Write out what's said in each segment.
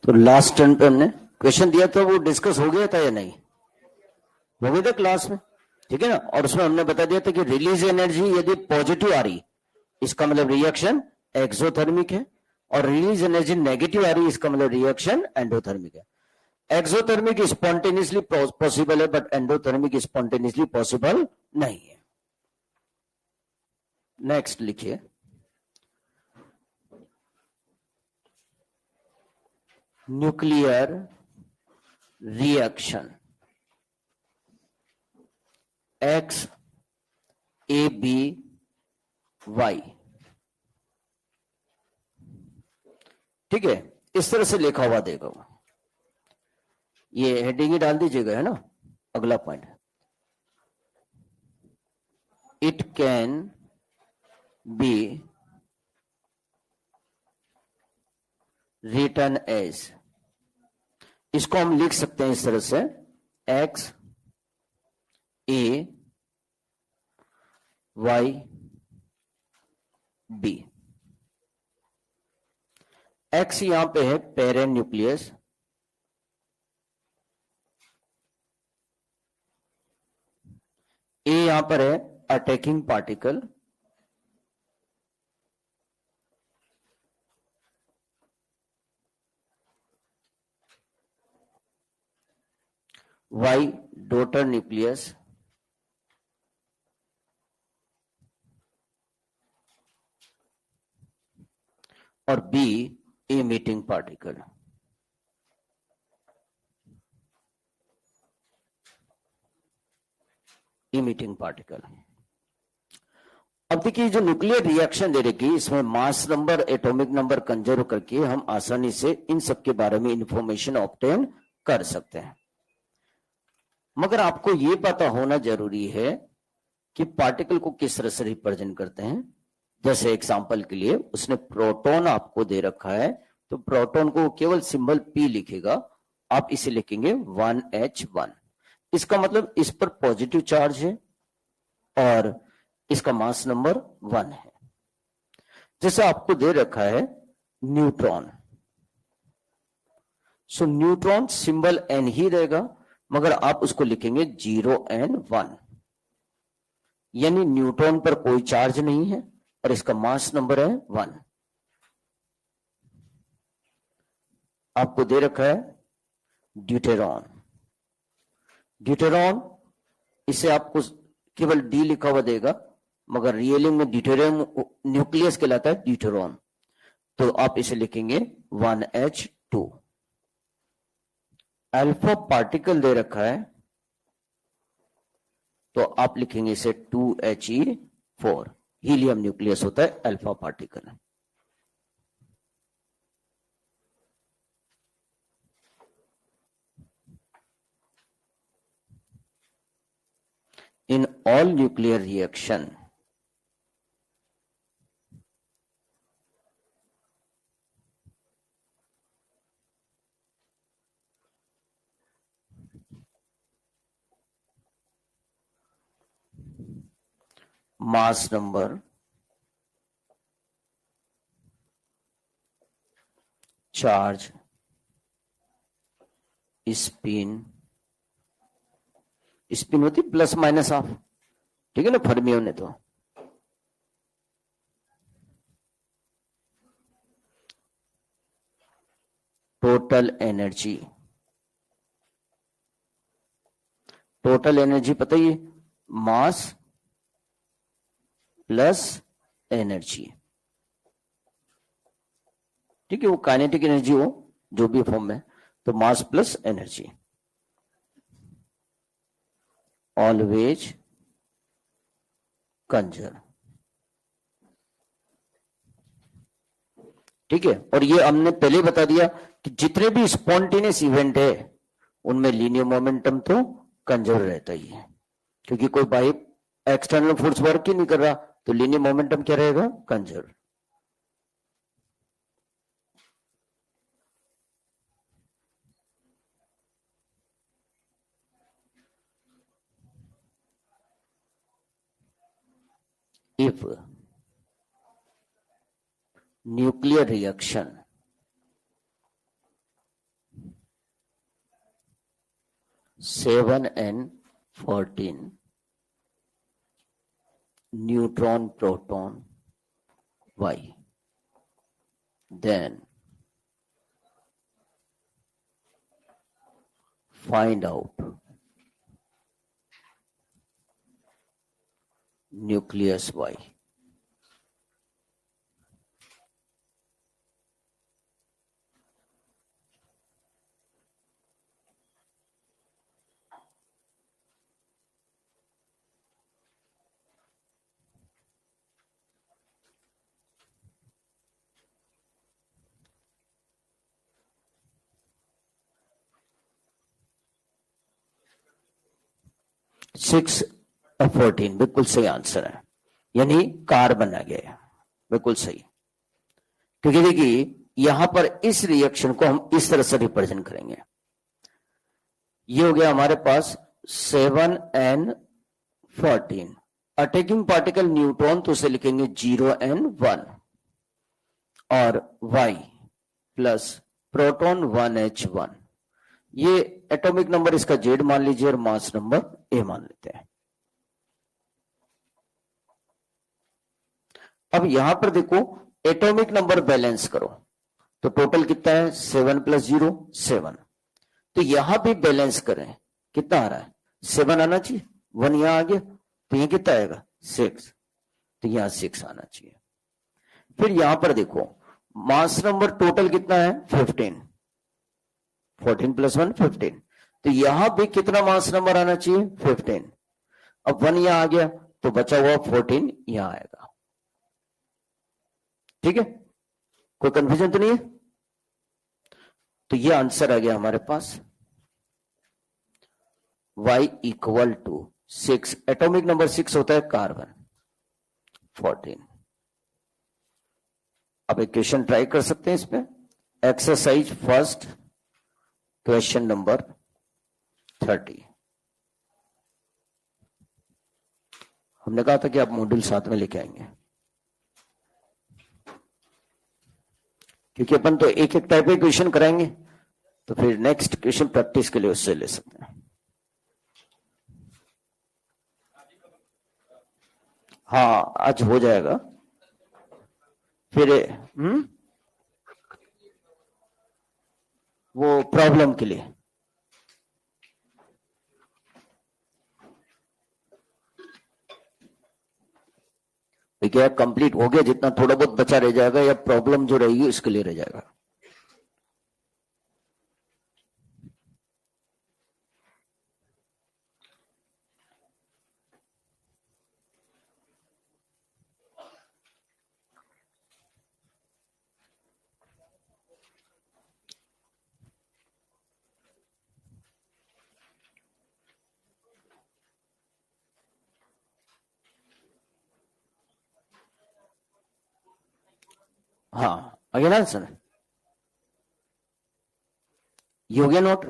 तो last turn पे हमने क्वेश्चन दिया था, वो डिस्कस हो गया था या नहीं, हो गया था क्लास में, ठीक है ना। और उसमें हमने बता दिया था कि रिलीज एनर्जी यदि पॉजिटिव आ रही इसका मतलब रिएक्शन एक्सोथर्मिक है, और रिलीज एनर्जी नेगेटिव आ रही इसका मतलब रिएक्शन एंडोथर्मिक है। एक्सोथर्मिक स्पॉन्टेनियसली पॉसिबल है, बट एंडोथर्मिक स्पॉन्टेनियसली पॉसिबल नहीं है। नेक्स्ट लिखिए, nuclear reaction X A B Y, ठीक है, इस तरह से लिखा हुआ देगा, ये हेडिंग ही डाल दीजिएगा, है ना। अगला point, it can be written as, इसको हम लिख सकते हैं इस तरह से, X A Y B. X यहां पे है पेरेंट न्यूक्लियस, ए यहां पर है attacking particle, Y daughter nucleus, और B emitting particle. Emitting particle. अब देखिए, जो न्यूक्लियर रिएक्शन दे रखी, इसमें mass number atomic number conserve करके हम आसानी से इन सब के बारे में इंफॉर्मेशन ऑब्टेन कर सकते हैं। मगर आपको यह पता होना जरूरी है कि पार्टिकल को किस तरह से रिप्रेजेंट करते हैं। जैसे एग्जांपल के लिए उसने प्रोटॉन आपको दे रखा है, तो प्रोटॉन को केवल सिंबल P लिखेगा, आप इसे लिखेंगे 1H1। इसका मतलब इस पर पॉजिटिव चार्ज है और इसका मास नंबर 1 है। जैसे आपको दे रखा है न्यूट्रॉन, सो न्यूट्रॉन सिंबल N ही रहेगा, मगर आप उसको लिखेंगे 0N1, यानी न्यूट्रॉन पर कोई चार्ज नहीं है और इसका मास नंबर है 1। आपको दे रखा है ड्यूटेरॉन, ड्यूटेरॉन इसे आपको केवल D लिखा हुआ देगा, मगर रियली में ड्यूटेरियम न्यूक्लियस कहलाता है ड्यूटेरॉन, तो आप इसे लिखेंगे 1H2। अल्फा पार्टिकल दे रखा है, तो आप लिखेंगे इसे 2He4। हीलियम न्यूक्लियस होता है alpha particle. In all nuclear reaction, mass number, charge, spin, spin होती प्लस माइनस ऑफ, ठीक है ना, फर्मियों ने तो। टोटल एनर्जी, टोटल एनर्जी पता ही है, मास प्लस एनर्जी, ठीक है, वो काइनेटिक एनर्जी हो जो भी फॉर्म में, तो mass plus energy. Always conserve, ठीक है। और ये हमने पहले बता दिया कि जितने भी स्पॉन्टेनियस इवेंट है उनमें लीनियर मोमेंटम तो कंजर्व रहता ही है, क्योंकि कोई बाहरी एक्सटर्नल फोर्स वर्क ही नहीं कर रहा, तो लीनियर मोमेंटम क्या रहेगा, conserve. if nuclear reaction 7n14 neutron proton Y. Then find out nucleus Y. Six 14 बिल्कुल सही आंसर है, यानी कार बना गया, बिल्कुल सही। क्योंकि देखिए यहां पर इस रिएक्शन को हम इस तरह से रिप्रेजेंट करेंगे। ये हो गया हमारे पास 7n14 अटैकिंग पार्टिकल न्यूट्रॉन, तो उसे लिखेंगे 0n1 और Y प्लस प्रोटॉन 1h1। ये एटॉमिक नंबर इसका Z मान लीजिए और मास नंबर A मान लेते हैं। अब यहां पर देखो एटॉमिक नंबर बैलेंस करो तो टोटल कितना है 7 + 0 7। तो यहां भी बैलेंस करें, कितना आ रहा है 7 आना चाहिए, 1 यहां आ गया तो ये कितना आएगा 6, तो यहां 6 आना चाहिए। फिर यहां पर देखो मास नंबर टोटल कितना है 15, 14 + 1 15, तो यहां भी कितना मास नंबर आना चाहिए 15। अब 1 यहां आ गया तो बचा हुआ 14 यहां आएगा। ठीक है, कोई कंफ्यूजन तो नहीं है? तो ये आंसर आ गया हमारे पास Y = 6। एटॉमिक नंबर 6 होता है कार्बन 14। अब एक क्वेश्चन ट्राई कर सकते हैं इसमें। Exercise first question number 30। हमने कहा था कि आप मॉड्यूल साथ में लेके आएंगे, क्योंकि अपन तो एक एक टाइप के क्वेश्चन कराएंगे, तो फिर नेक्स्ट क्वेश्चन प्रैक्टिस के लिए उससे ले सकते हैं। हाँ आज हो जाएगा। फिर वो प्रॉब्लम के लिए क्या कंप्लीट हो गया, जितना थोड़ा बहुत बचा रह जाएगा या प्रॉब्लम जो रहेगी उसके लिए रह जाएगा। हाँ आगे ना सर, ये हो गया नोट।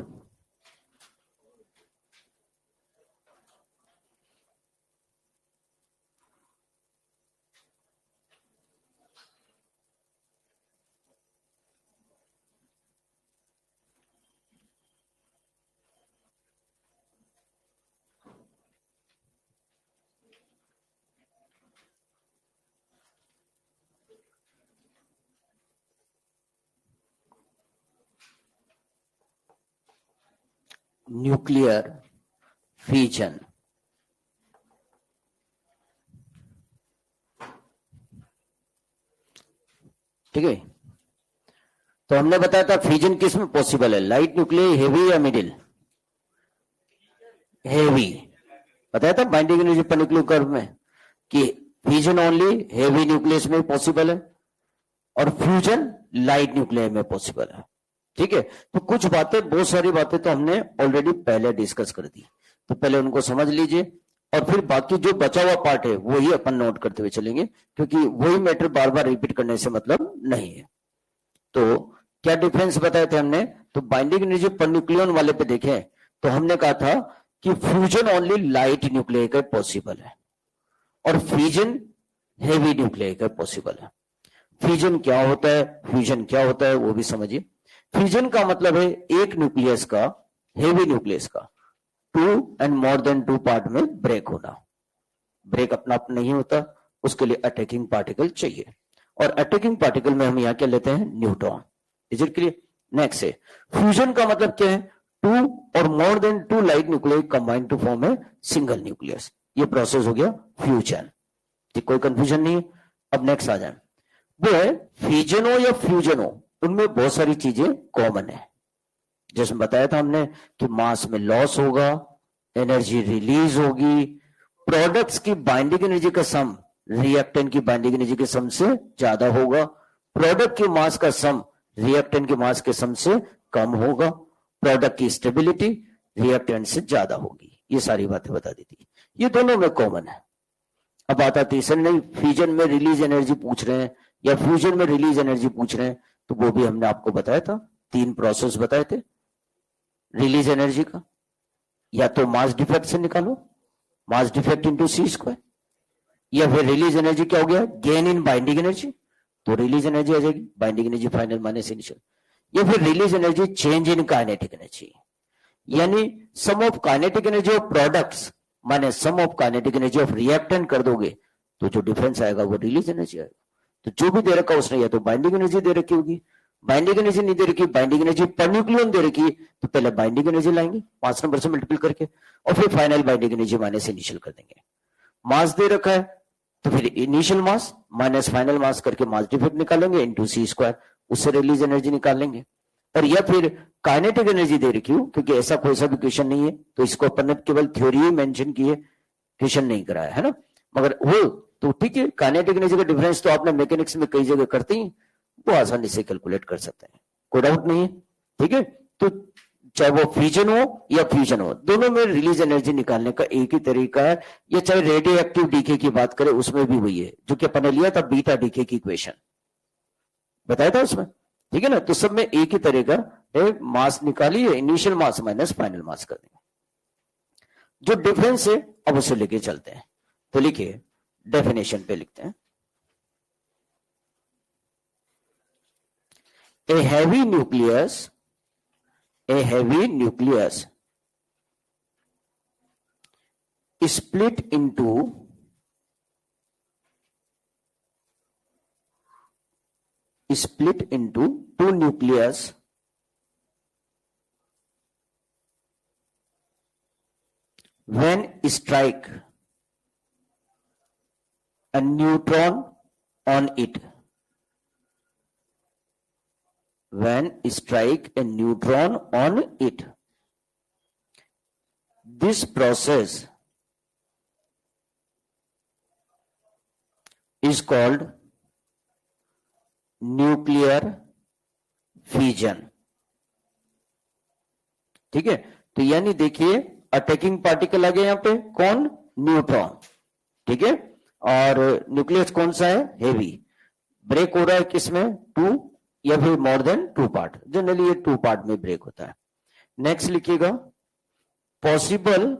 न्यूक्लियर फ्यूजन, ठीक है। तो हमने बताया था फ्यूजन किस में पॉसिबल है, लाइट न्यूक्लियर, हेवी या मिडिल? हेवी। बताया था बाइंडिंग एनर्जी पर न्यूक्लियर कर्व में कि फ्यूजन ओनली हेवी न्यूक्लियस में पॉसिबल है और फ्यूजन लाइट न्यूक्लियर में पॉसिबल है। ठीक है, तो कुछ बातें, बहुत सारी बातें तो हमने ऑलरेडी पहले डिस्कस कर दी, तो पहले उनको समझ लीजिए और फिर बाकी जो बचा हुआ पार्ट है वही अपन नोट करते हुए चलेंगे, क्योंकि वही मैटर बार बार रिपीट करने से मतलब नहीं है। तो क्या डिफरेंस बताए थे हमने? तो बाइंडिंग एनर्जी पर न्यूक्लियन वाले पे देखें तो हमने कहा था कि फ्यूजन ओनली लाइट न्यूक्लियर का पॉसिबल है और फ्यूजन हेवी न्यूक्लियर का पॉसिबल है। फ्यूजन क्या होता है, फ्यूजन क्या होता है वो भी समझिए। फ्यूजन का मतलब है एक न्यूक्लियस का, हेवी न्यूक्लियस का two and more than two part में ब्रेक होना। ब्रेक अपना आप नहीं होता, उसके लिए अटैकिंग पार्टिकल चाहिए, और अटैकिंग पार्टिकल में हम यहां क्या लेते हैं, neutron. Is it clear? Next है फ्यूजन का मतलब क्या है, टू और more than two light nuclear combine to form a single nucleus. ये प्रोसेस हो गया फ्यूजन। ठीक, कोई कंफ्यूजन नहीं है। अब नेक्स्ट आ जाए, वो है फ्यूजन हो या फ्यूजन हो, उनमें बहुत सारी चीजें कॉमन है। जैसे बताया था हमने कि मास में लॉस होगा, एनर्जी रिलीज होगी, प्रोडक्ट्स की बाइंडिंग एनर्जी का सम रिएक्टेंट की बाइंडिंग एनर्जी के सम से ज्यादा होगा, प्रोडक्ट की मास का सम रिएक्टेंट के मास के सम से कम होगा, प्रोडक्ट की स्टेबिलिटी रिएक्टेंट से ज्यादा होगी। ये सारी बातें बता दी थी, ये दोनों में कॉमन है। अब आता तीसरा, नहीं फ्यूजन में रिलीज एनर्जी पूछ रहे हैं या फ्यूजन में रिलीज एनर्जी पूछ रहे हैं, तो वो भी हमने आपको बताया था, 3 प्रोसेस बताए थे रिलीज एनर्जी का। या तो मास डिफेक्ट से निकालो, mass defect into C square, या फिर रिलीज एनर्जी क्या हो गया, गेन इन बाइंडिंग एनर्जी, तो रिलीज एनर्जी आ जाएगी binding energy final minus initial, या फिर release energy change in kinetic energy, यानी sum of kinetic energy of products minus sum of kinetic energy of reactant कर दोगे तो जो डिफरेंस आएगा वो रिलीज एनर्जी आएगा। तो जो भी दे रखा उसने, या तो बाइंडिंग एनर्जी दे रखी होगी, बाइंडिंग एनर्जी नहीं दे रखी, बाइंडिंग एनर्जी पर न्यूक्लियन दे रखी, तो पहले बाइंडिंग एनर्जी लाएंगे 5 नंबर से मल्टीपल करके, और फिर final binding energy minus initial कर देंगे। मास दे रखा है तो फिर इनिशियल मास माइनस फाइनल मास करके मास डिफेक्ट निकालेंगे इंटू सी स्क्वायर, उससे रिलीज एनर्जी निकाल लेंगे। और या फिर काइनेटिक एनर्जी दे रखी हो, क्योंकि ऐसा कोई सा भी क्वेश्चन नहीं है तो इसको अपन ने केवल थ्योरी ही मेंशन की है, क्वेश्चन नहीं कराया है ना, मगर वो तो ठीक है। काइनेटिक एनर्जी का डिफरेंस तो आपने मैकेनिक्स में कई जगह करते ही, वो आसानी से कैलकुलेट कर सकते हैं, कोई डाउट नहीं है। ठीक है, तो चाहे वो फ्यूजन हो या फ्यूजन हो, दोनों में रिलीज एनर्जी निकालने का एक ही तरीका है। या चाहे रेडियो एक्टिव डीके की बात करें, उसमें भी वही है जो कि अपन ने लिया था बीटा डीके की इक्वेशन बताया था उसमें, ठीक है ना। तो सब में एक ही तरीका है, मास निकालिए इनिशियल मास माइनस फाइनल मास कर देंगे। जो डिफरेंस है अब उसे लेके चलते हैं, तो लिखिए डेफिनेशन पे लिखते हैं, a heavy nucleus split into two nucleus when strike a neutron on it. When strike a neutron on it, this process is called nuclear fission. ठीक है, तो यानी देखिए अटैकिंग पार्टिकल आ गया यहां पे, कौन, न्यूट्रॉन। ठीक है, और न्यूक्लियस कौन सा है, हेवी। ब्रेक हो रहा है किसमें, 2 या फिर मोर देन 2 पार्ट, जनरली ये 2 पार्ट में ब्रेक होता है। नेक्स्ट लिखिएगा, possible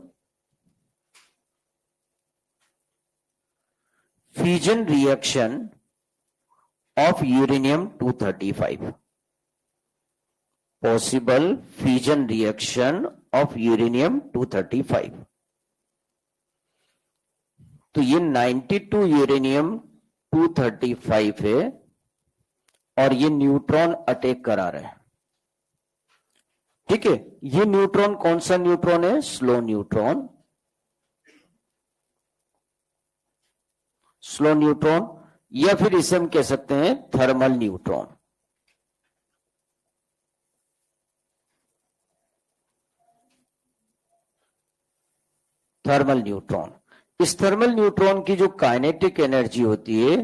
fusion reaction of uranium 235, possible fusion reaction of uranium 235। तो ये 92 यूरेनियम 235 है और ये न्यूट्रॉन अटैक करा रहे हैं। ठीक है, ये न्यूट्रॉन कौन सा न्यूट्रॉन है, स्लो न्यूट्रॉन, स्लो न्यूट्रॉन, या फिर इसे हम कह सकते हैं थर्मल न्यूट्रॉन। थर्मल न्यूट्रॉन, इस थर्मल न्यूट्रॉन की जो काइनेटिक एनर्जी होती है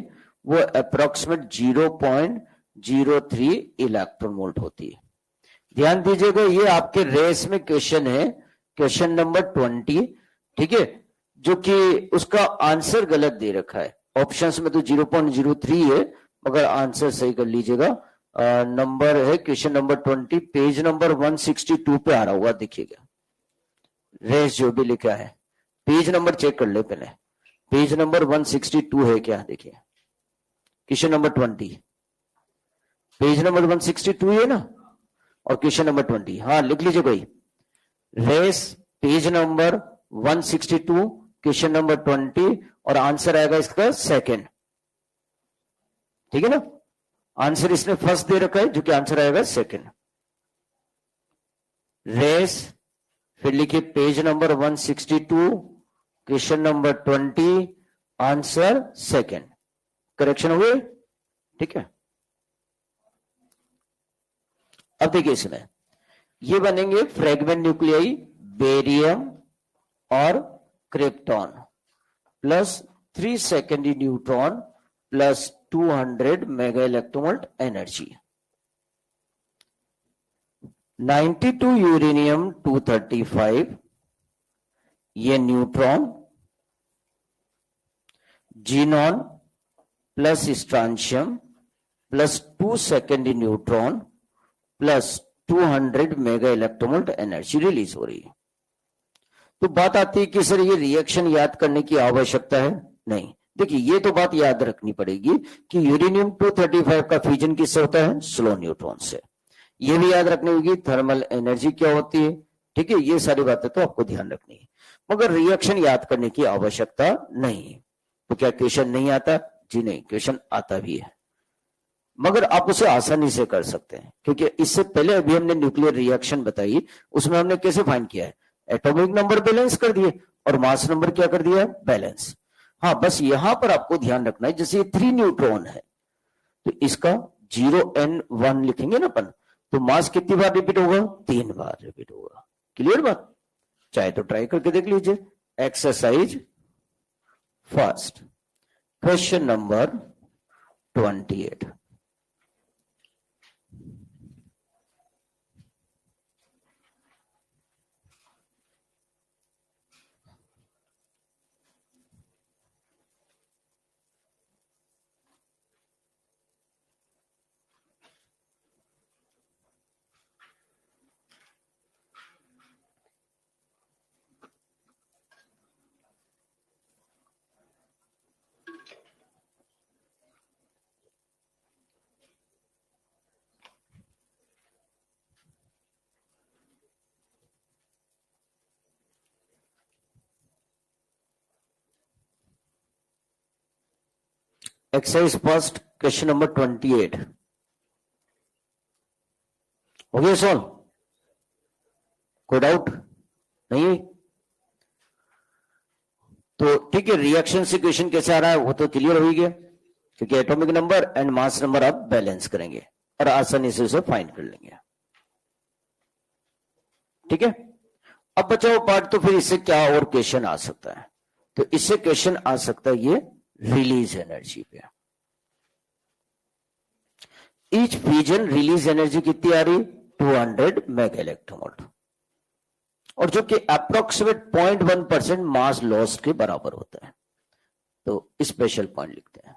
वो अप्रोक्सीमेट 0.03 इलेक्ट्रॉन वोल्ट होती है। ध्यान दीजिएगा, ये आपके रेस में क्वेश्चन है, क्वेश्चन नंबर 20, ठीक है, जो कि उसका आंसर गलत दे रखा है। ऑप्शंस में तो 0.03 है, मगर आंसर सही कर लीजिएगा। नंबर है क्वेश्चन नंबर 20, पेज नंबर 162 पे आ रहा होगा, देखिएगा रेस जो भी लिखा है, पेज नंबर चेक कर ले पहले, पेज नंबर 162 है क्या, देखिए क्वेश्चन नंबर 20, पेज नंबर 162 है ना, और क्वेश्चन नंबर 20, हाँ लिख लीजिए भाई, रेस पेज नंबर 162, क्वेश्चन नंबर 20, और आंसर आएगा इसका सेकंड। ठीक है ना, आंसर इसने फर्स्ट दे रखा है, जो कि आंसर आएगा सेकंड। रेस, फिर लिखिए page number 162, question number 20, answer second. Correction हुए? ठीक है। अब देखिए इसमें ये बनेंगे फ्रेगमेंट न्यूक्लियाई बेरियम और krypton plus 3 secondary neutron plus 200 mega electronvolt energy. 92 uranium 235, ये neutron, xenon plus स्ट्रांशियम plus 2 secondary neutron plus 200 mega electronvolt energy release हो रही है। तो बात आती है कि सर ये रिएक्शन याद करने की आवश्यकता है? नहीं। देखिए ये तो बात याद रखनी पड़ेगी कि यूरेनियम 235 का फ्यूजन किससे होता है? स्लो न्यूट्रॉन से। ये भी याद रखनी होगी थर्मल एनर्जी क्या होती है। ठीक है, ये सारी बातें तो आपको ध्यान रखनी है, मगर रिएक्शन याद करने की आवश्यकता नहीं है। तो क्या क्वेश्चन नहीं आता? जी नहीं, क्वेश्चन आता भी है, मगर आप उसे आसानी से कर सकते हैं, क्योंकि इससे पहले अभी हमने न्यूक्लियर रिएक्शन बताई, उसमें हमने कैसे फाइंड किया है? एटॉमिक नंबर बैलेंस कर दिए और मास नंबर क्या कर दिया? बैलेंस। हाँ, बस यहां पर आपको ध्यान रखना है, जैसे 3 न्यूट्रॉन है तो इसका 0n1 लिखेंगे ना अपन, तो मास कितनी बार रिपीट होगा? 3 बार रिपीट होगा। क्लियर बात? चाहे तो ट्राई करके देख लीजिए। Exercise first, question number 28। Exercise first, question number 28 हो गया सॉल्व? कोई डाउट नहीं? तो ठीक है, रिएक्शन से क्वेश्चन कैसे आ रहा है वो तो क्लियर हो गया, क्योंकि atomic number and mass number आप बैलेंस करेंगे और आसानी से उसे फाइंड कर लेंगे। ठीक है, अब बचा हुआ पार्ट, तो फिर इससे क्या और क्वेश्चन आ सकता है? तो इससे क्वेश्चन आ सकता है ये रिलीज एनर्जी पे। ईच फ्यूजन रिलीज एनर्जी कितनी आ रही? 200 मेगा इलेक्ट्रोवोल्ट, और जो कि अप्रोक्सीमेट 0.1% मास लॉस के बराबर होता है। तो स्पेशल पॉइंट लिखते हैं।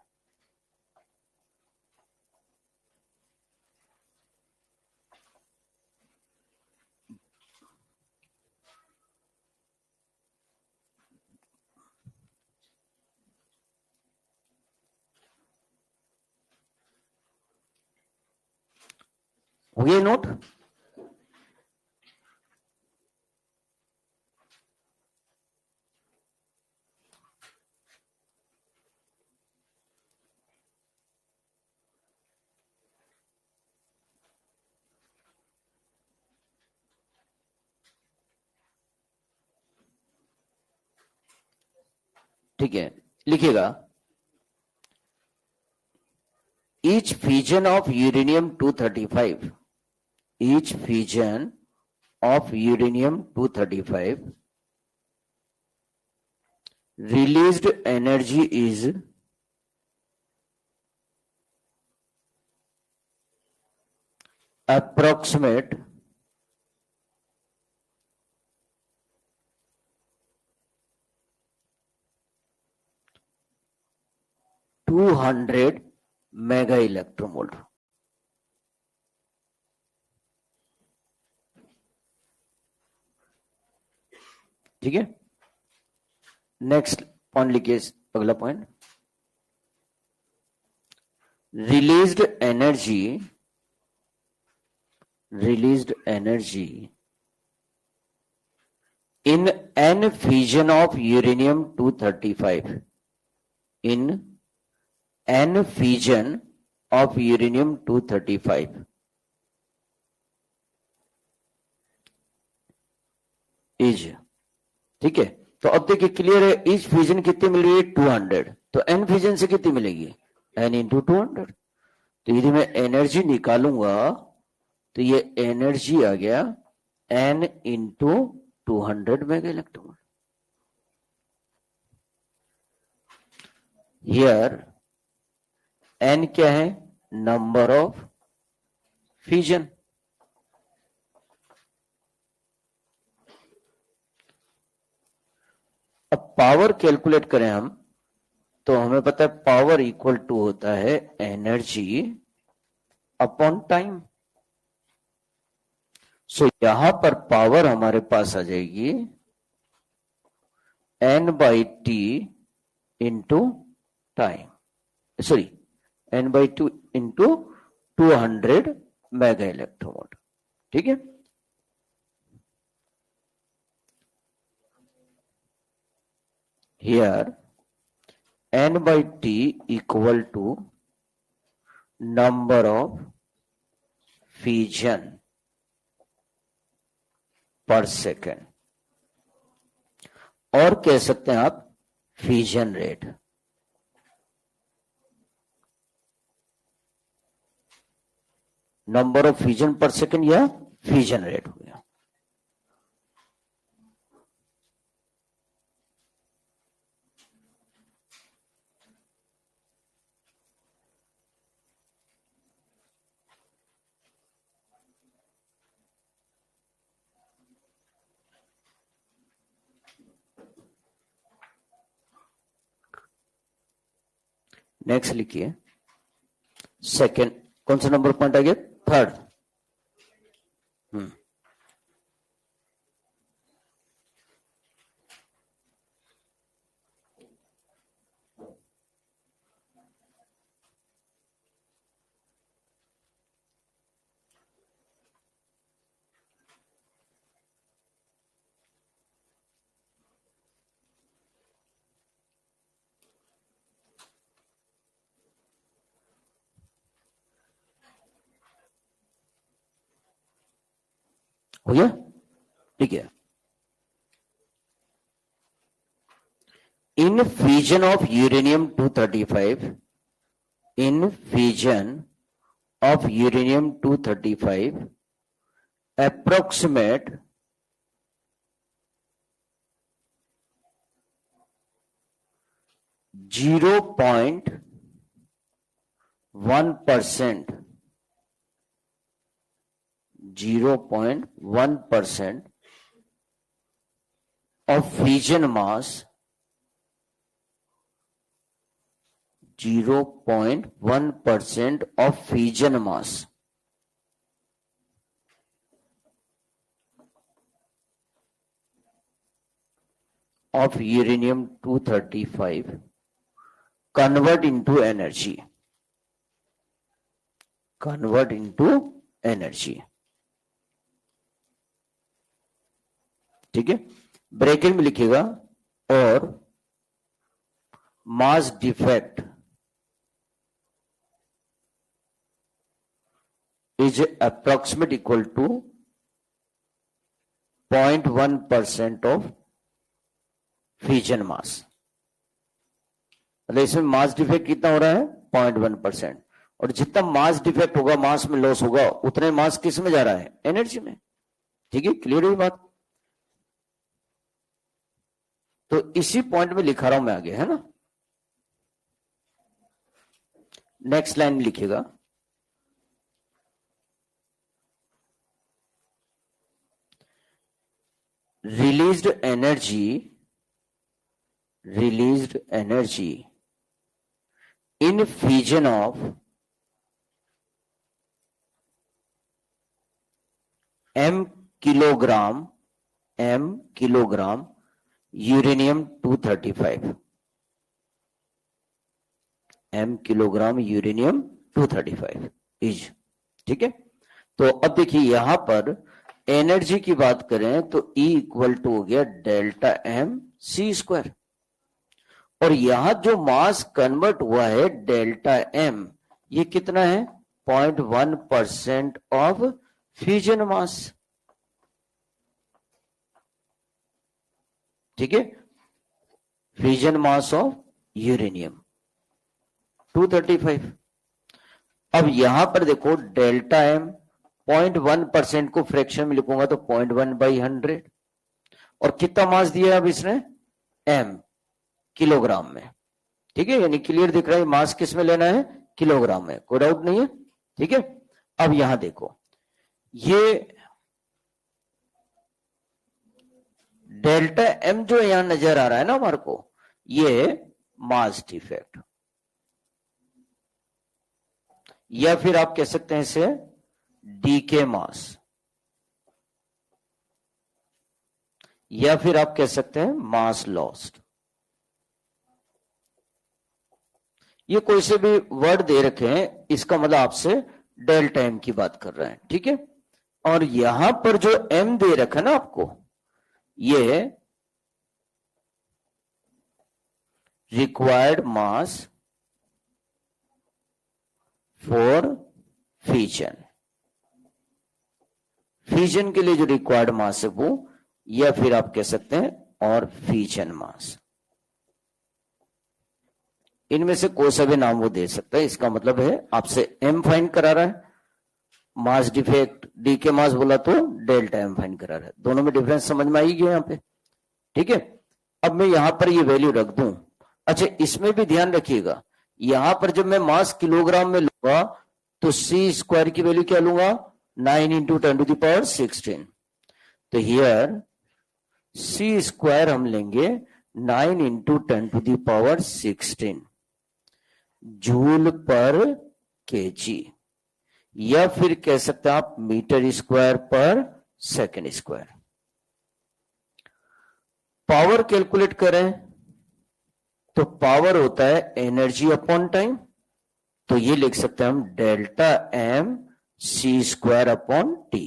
हो गया नोट? ठीक है, लिखिएगा। Each fusion of uranium 235, each fusion of uranium 235 released energy is approximate 200 mega electronvolt. ठीक है, नेक्स्ट पॉइंट लिखिए, अगला point, released energy in n fission of uranium 235, in n fission of uranium 235 is, ठीक है। तो अब देखिए क्लियर है, इज फ्यूजन कितनी मिल रही है 200, तो एन फ्यूजन से कितनी मिलेगी एन इंटू 200। तो यदि मैं एनर्जी निकालूंगा तो ये एनर्जी आ गया N into 200 mega electron. Here N क्या है, नंबर ऑफ फ्यूजन। अब पावर कैलकुलेट करें हम, तो हमें पता है पावर इक्वल टू होता है एनर्जी अपॉन टाइम। सो यहां पर पावर हमारे पास आ जाएगी N by T into time, sorry N by two into 200 mega electronvolt, ठीक है। Here n by t equal to number of fission per second, और कह सकते हैं आप fusion rate. Number of fusion पर सेकेंड या फ्यूजन रेट हो गया। नेक्स्ट लिखिए सेकेंड, कौन सा नंबर पॉइंट आ गया, थर्ड। हो गया, ठीक है। In fusion of uranium 235, in fusion of uranium 235 approximate 0.1%, 0.1% of fission mass, 0.1% of fission mass of uranium 235 convert into energy, convert into energy, ठीक है। ब्रैकेट में लिखिएगा और mass defect is approximate equal to 0.1% of fusion mass. मतलब इसमें mass defect कितना हो रहा है 0.1%, और जितना मास डिफेक्ट होगा, मास में लॉस होगा, उतने मास किस में जा रहा है, एनर्जी में, ठीक है। क्लियर हुई बात। तो इसी पॉइंट में लिखा रहा हूं मैं आगे, है ना। नेक्स्ट लाइन में लिखिएगा released energy in fission of m kilogram uranium 235, m kilogram uranium 235 is, ठीक है। तो अब देखिए यहां पर एनर्जी की बात करें तो E इक्वल टू हो गया डेल्टा एम सी स्क्वायर, और यहां जो मास कन्वर्ट हुआ है डेल्टा एम, ये कितना है 0.1% ऑफ फ्यूजन मास। ठीक है, फ्यूजन मास ऑफ यूरेनियम 235। अब यहां पर देखो डेल्टा एम 0.1% को फ्रैक्शन में लिखूंगा तो 0.1/100, और कितना मास दिया है अब इसने एम किलोग्राम में। ठीक है, यानी क्लियर दिख रहा है मास किस में लेना है, किलोग्राम में, कोई डाउट नहीं है। ठीक है, अब यहां देखो ये डेल्टा एम जो यहां नजर आ रहा है ना हमारे को, ये मास डिफेक्ट, या फिर आप कह सकते हैं इसे डीके मास, या फिर आप कह सकते हैं मास लॉस्ट। ये कोई से भी वर्ड दे रखे हैं, इसका मतलब आपसे डेल्टा एम की बात कर रहे हैं। ठीक है, और यहां पर जो एम दे रखा है ना आपको, ये required mass for fusion, fusion के लिए जो रिक्वायर्ड मास है वो, या फिर आप कह सकते हैं और फ्यूजन मास, इनमें से कोई सा भी नाम वो दे सकता है। इसका मतलब है आपसे एम फाइंड करा रहा है, मास डिफेक्ट डी के मास बोला तो डेल्टा एम फाइंड करा रहा है, दोनों में डिफरेंस समझ में आई गया यहाँ पे। ठीक है, अब मैं यहां पर ये वैल्यू रख दूं। अच्छा, इसमें भी ध्यान रखिएगा, यहां पर जब मैं मास किलोग्राम में लूंगा तो सी स्क्वायर की वैल्यू क्या लूंगा 9 × 10⁻16। तो हियर सी स्क्वायर हम लेंगे 9 × 10⁻16 जूल पर केजी, या फिर कह सकते हैं आप मीटर स्क्वायर पर सेकंड स्क्वायर। पावर कैलकुलेट करें तो पावर होता है एनर्जी अपॉन टाइम, तो ये लिख सकते हैं हम delta M C square upon T.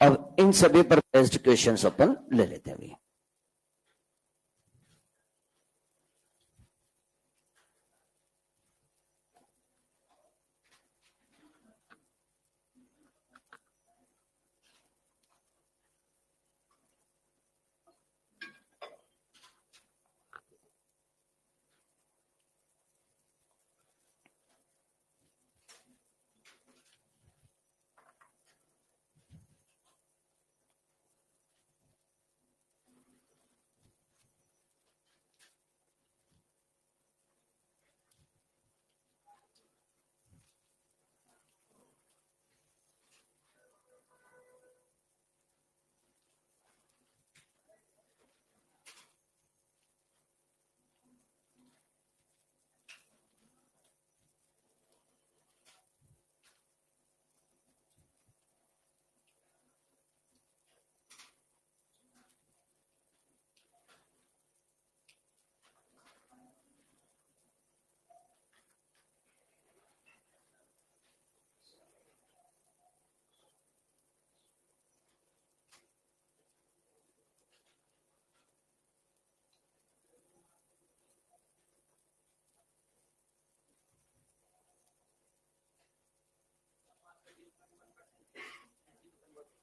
अब इन सभी पर बेस्ड क्वेश्चंस अपन ले लेते हैं अभी।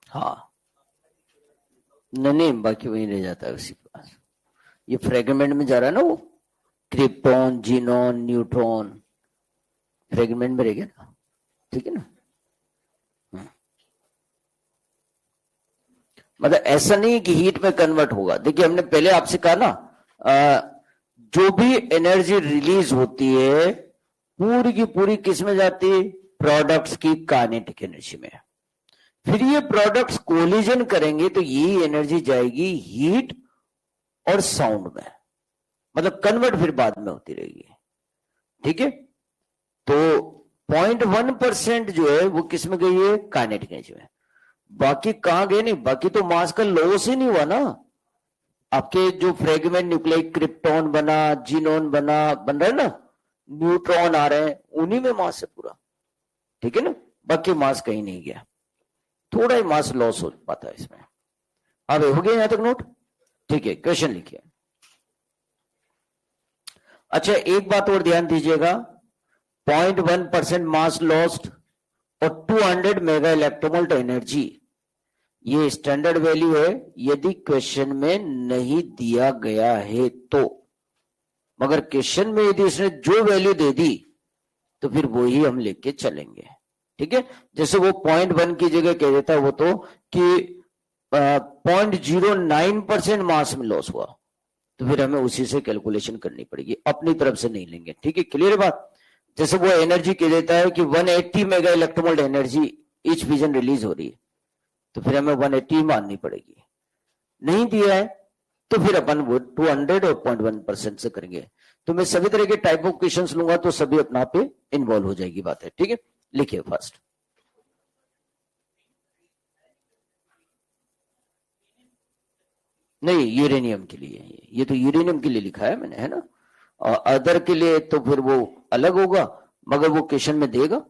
हाँ, नहीं बाकी वही रह जाता है उसी के पास। ये फ्रेगमेंट में जा रहा है ना, वो क्रिप्टॉन जीनॉन न्यूट्रॉन फ्रेगमेंट में रह गया ना। ठीक है ना, मतलब ऐसा नहीं कि हीट में कन्वर्ट होगा। देखिए हमने पहले आपसे कहा ना, जो भी एनर्जी रिलीज होती है पूरी की पूरी किस में जाती है, प्रोडक्ट्स की काइनेटिक एनर्जी में। फिर ये प्रोडक्ट्स कोलिजन करेंगे तो यही एनर्जी जाएगी हीट और साउंड में, मतलब कन्वर्ट फिर बाद में होती रहेगी। ठीक है, तो 0.1% जो है वो किस में गई है, काइनेटिक एनर्जी में। बाकी कहां गए, नहीं बाकी तो मास का लॉस ही नहीं हुआ ना। आपके जो फ्रेगमेंट न्यूक्लियाई क्रिप्टॉन बना, जीनोन बना, बन रहा है ना, न्यूट्रॉन आ रहे हैं, उन्हीं में मास है पूरा, ठीक है ना, बाकी मास कहीं नहीं गया, थोड़ा ही मास लॉस हो पाता है इसमें। अब हो गया यहां तक नोट, ठीक है, क्वेश्चन लिखिए। अच्छा, एक बात और ध्यान दीजिएगा, 0.1% मास लॉस्ट और 200 मेगा इलेक्ट्रोवोल्ट एनर्जी, ये स्टैंडर्ड वैल्यू है यदि क्वेश्चन में नहीं दिया गया है तो। मगर क्वेश्चन में यदि इसने जो वैल्यू दे दी तो फिर वो ही हम लेके चलेंगे, ठीक है। जैसे वो 0.1 की जगह कह देता है वो तो कि 0.09% मास में लॉस हुआ, तो फिर हमें उसी से कैलकुलेशन करनी पड़ेगी, अपनी तरफ से नहीं लेंगे, ठीक है, क्लियर है बात। जैसे वो एनर्जी कह देता है कि 180 mega electronvolt energy each fission release हो रही है, तो फिर हमें 180 माननी पड़ेगी। नहीं दिया है तो फिर अपन वो 200 और 0.1% से करेंगे। तो मैं सभी तरह के टाइप ऑफ क्वेश्चंस लूंगा तो सभी अपना पे इन्वॉल्व हो जाएगी बात है, ठीक है। लिखिए फर्स्ट, नहीं यूरेनियम के लिए, ये तो यूरेनियम के लिए लिखा है मैंने, है ना, और अदर के लिए तो फिर वो अलग होगा, मगर वो क्वेश्चन में देगा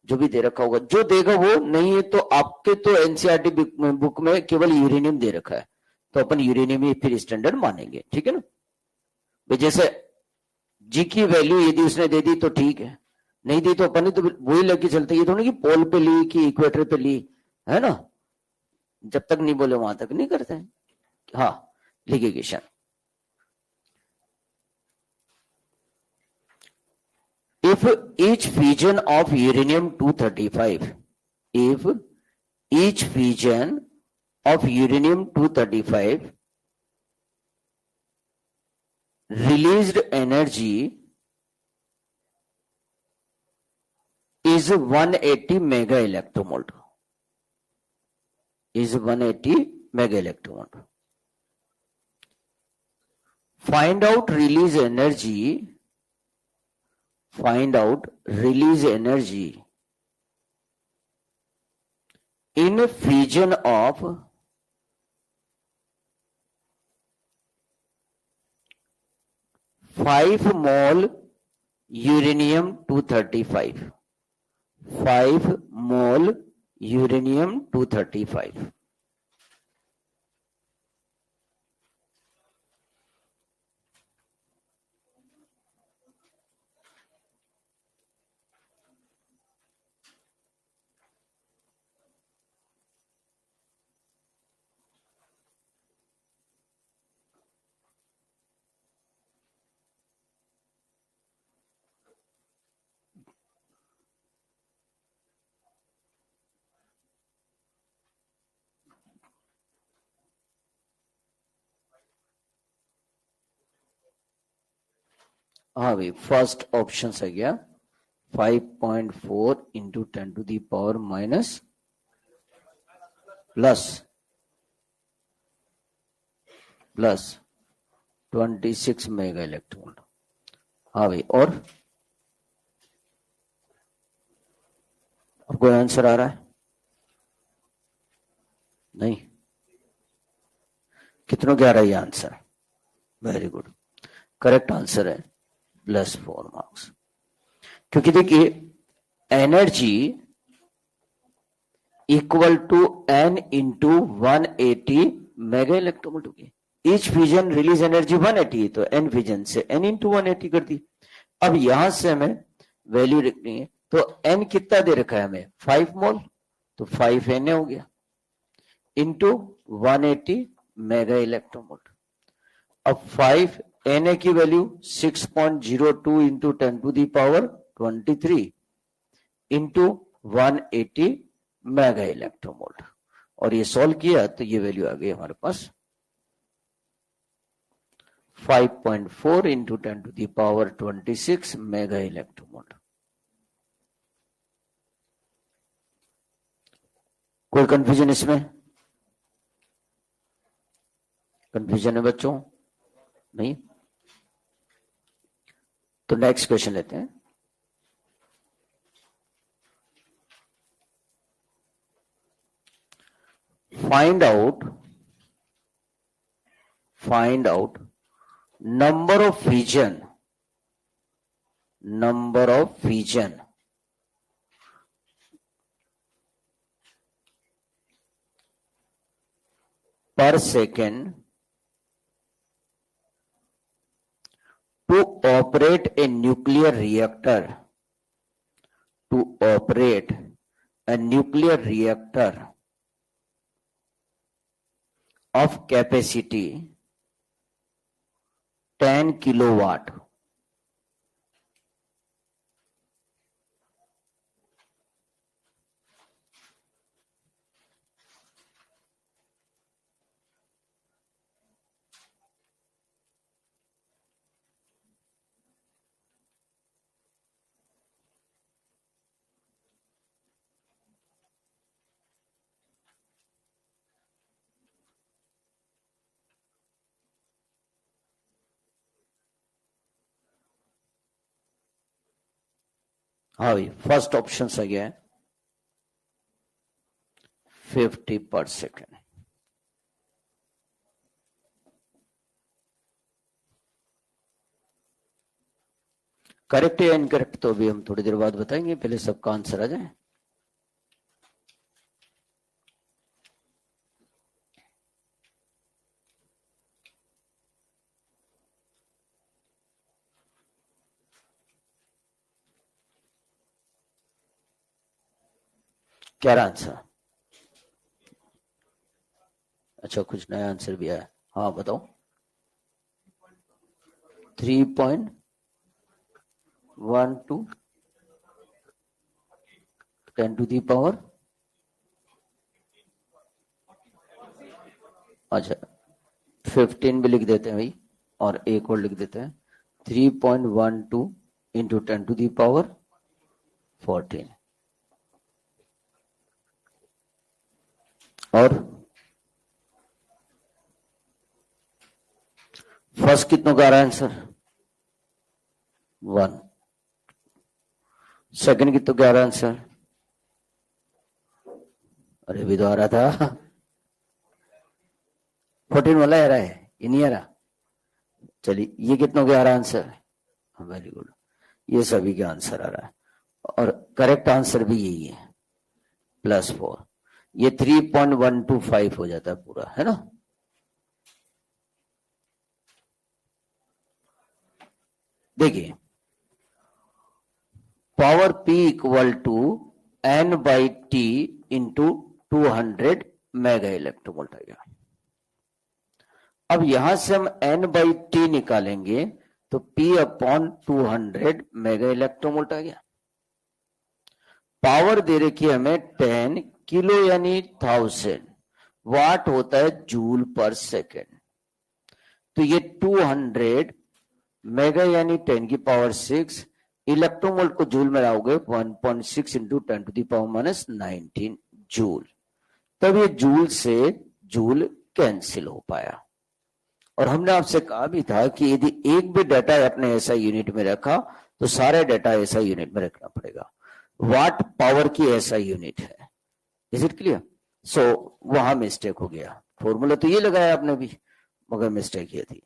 जो भी दे रखा होगा, जो देगा वो नहीं है तो आपके तो एनसीईआरटी बुक में केवल यूरेनियम दे रखा है, तो अपन यूरेनियम ही फिर स्टैंडर्ड मानेंगे, ठीक है ना। जैसे जी की वैल्यू यदि उसने दे दी तो ठीक है, नहीं दी तो अपन तो वही लेके चलते, ये थोड़ी कि पोल पे ली कि इक्वेटर पे ली, है ना, जब तक नहीं बोले वहां तक नहीं करते हैं। हाँ, लिखिए question. If each fusion of uranium-235, if each fusion of uranium-235 released energy is 180 mega electrovolt, is 180 mega electrovolt. Find out release energy, find out release energy in fusion of 5 mole uranium-235, 5 mole uranium-235. हाँ भाई, first option आ गया 5.4 into 10 to the power minus plus 26 mega electron. हाँ भाई, और अब कोई answer आ रहा है? नहीं, कितनों क्या आ रहा है ये answer? Very good, correct answer है +4 मार्क्स। क्योंकि देखिए energy equal to n into 180 mega electrovolt होगी। ईच फ्यूजन रिलीज एनर्जी 180, तो n फ्यूजन से n इंटू 180 कर दी। अब यहां से हमें वैल्यू लिखनी है, तो n कितना दे रखा है हमें 5 मोल, तो 5 Na हो गया इंटू 180 मेगा इलेक्ट्रोवोल्ट। अब 5 Na की value 6.02 into 10 to the power 23 into 180 mega electrovolt, और ये सॉल्व किया तो ये वैल्यू आ गई हमारे पास 5.4 into 10 to the power 26 mega electronvolt. कोई कंफ्यूजन इसमें? कंफ्यूजन है बच्चों? नहीं? तो नेक्स्ट क्वेश्चन लेते हैं। Find out number of fusion number of fission per second to operate a nuclear reactor, to operate a nuclear reactor of capacity 10 kilowatt. हाँ भाई, फर्स्ट ऑप्शन सही है 50 पर सेकेंड। करेक्ट या इनकरेक्ट तो अभी हम थोड़ी देर बाद बताएंगे, पहले सबका आंसर आ जाए। क्या आंसर? अच्छा, कुछ नया आंसर भी आया। हाँ बताओ। 3.12 10 to the power, अच्छा 15 भी लिख देते हैं भाई, और एक और लिख देते हैं 3.12 इंटू 10 to the power 14। और फर्स्ट कितनों का आ रहा है आंसर? 1। सेकंड कितनों का आ रहा है आंसर? अरे भी तो आ रहा था 14 वाला आ रहा है, ये नहीं आ रहा। चलिए, ये कितनों का आ रहा है आंसर? वेरी गुड, ये सभी का आंसर आ रहा है, और करेक्ट आंसर भी यही है +4। ये 3.125 हो जाता है पूरा, है ना। देखिए, power P equal to N/T into 200 mega electronvolt आएगा। अब यहां से हम N/T निकालेंगे तो P/200 मेगा इलेक्ट्रोवोल्ट आ गया। पावर दे रखी है हमें 10 किलो यानी 1000 वाट होता है जूल पर सेकेंड। तो ये 200 मेगा यानी 10 की पावर 6 इलेक्ट्रोवोल्ट को जूल में लाओगे 1.6 into 10 to the power -19 joule. तब ये जूल से जूल कैंसिल हो पाया। और हमने आपसे कहा भी था कि यदि एक भी डाटा अपने ऐसा यूनिट में रखा तो सारे डाटा ऐसा यूनिट में रखना पड़ेगा। वाट पावर की ऐसा यूनिट है। Is it clear? सो वहां मिस्टेक हो गया, फॉर्मूला तो ये लगाया आपने भी, मगर मिस्टेक ये थी।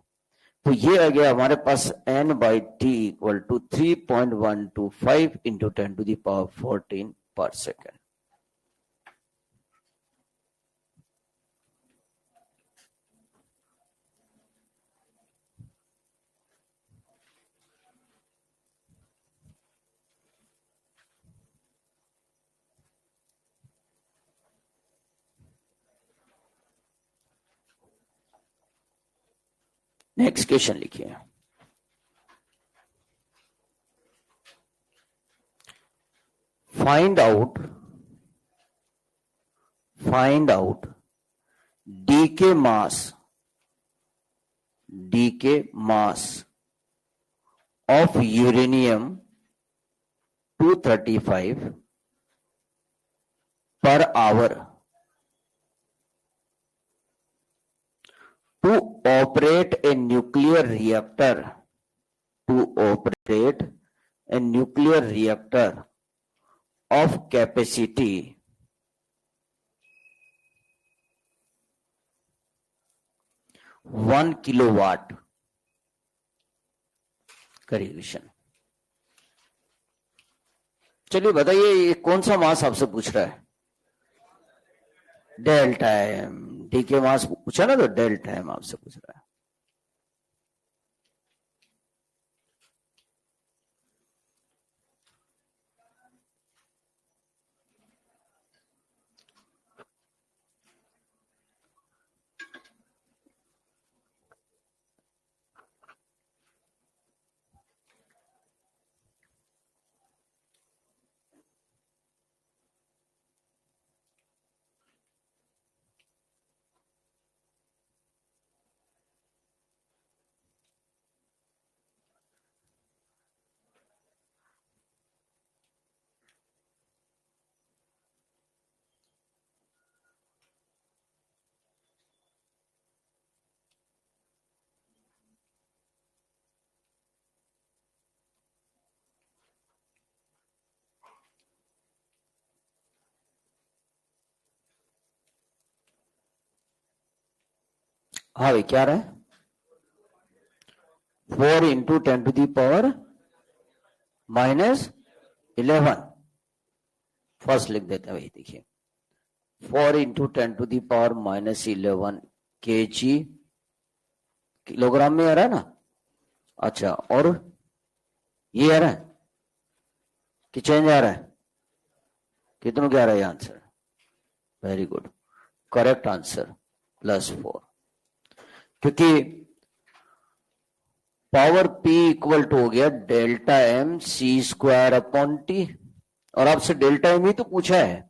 तो ये आ गया हमारे पास N/T equal to 3.125 into 10 to the power 14 पर सेकेंड। नेक्स्ट क्वेश्चन लिखिए। Find out decay mass of uranium 235 per hour to operate a nuclear reactor of capacity 1 kilowatt। करिए क्वेश्चन। चलिए बताइए ये कौन सा मास आपसे पूछ रहा है? Delta M. डी के मास पूछा ना, तो डेल्टा एम आपसे पूछ रहा है। हाँ भाई, क्या रहा है? 4 इंटू 10⁻⁻11। फर्स्ट लिख देते हैं भाई, देखिए 4 इंटू 10⁻⁻11 kg, किलोग्राम में आ रहा है ना? अच्छा, और ये आ रहा है कि चेंज आ रहा है? कितनों क्या आ रहा है answer? Very good, correct answer +4, क्योंकि पावर P इक्वल टू हो गया delta M C square upon T, और आपसे डेल्टा एम ही तो पूछा है।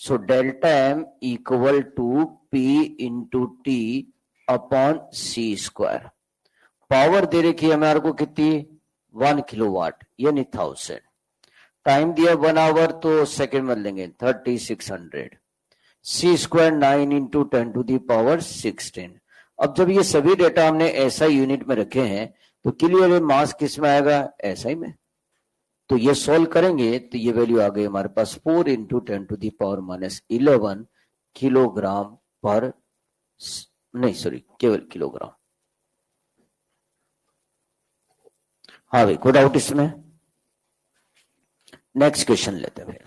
So delta M equal to P into T upon C square. Power दे रखी है हमारे को कितनी? 1 किलोवाट, यानी 1000। टाइम दिया 1 आवर, तो सेकेंड में लेंगे 3600। सी स्क्वायर 9 इंटू 10⁻16। अब जब ये सभी डेटा हमने ऐसा यूनिट में रखे हैं, तो क्लियर मास किस में आएगा? एसआई में। तो ये सॉल्व करेंगे तो ये वैल्यू आ गई हमारे पास 4 इंटू 10⁻11 किलोग्राम पर, नहीं सॉरी, केवल किलोग्राम। हाँ भाई, कोई डाउट इसमें? नेक्स्ट क्वेश्चन लेते हैं।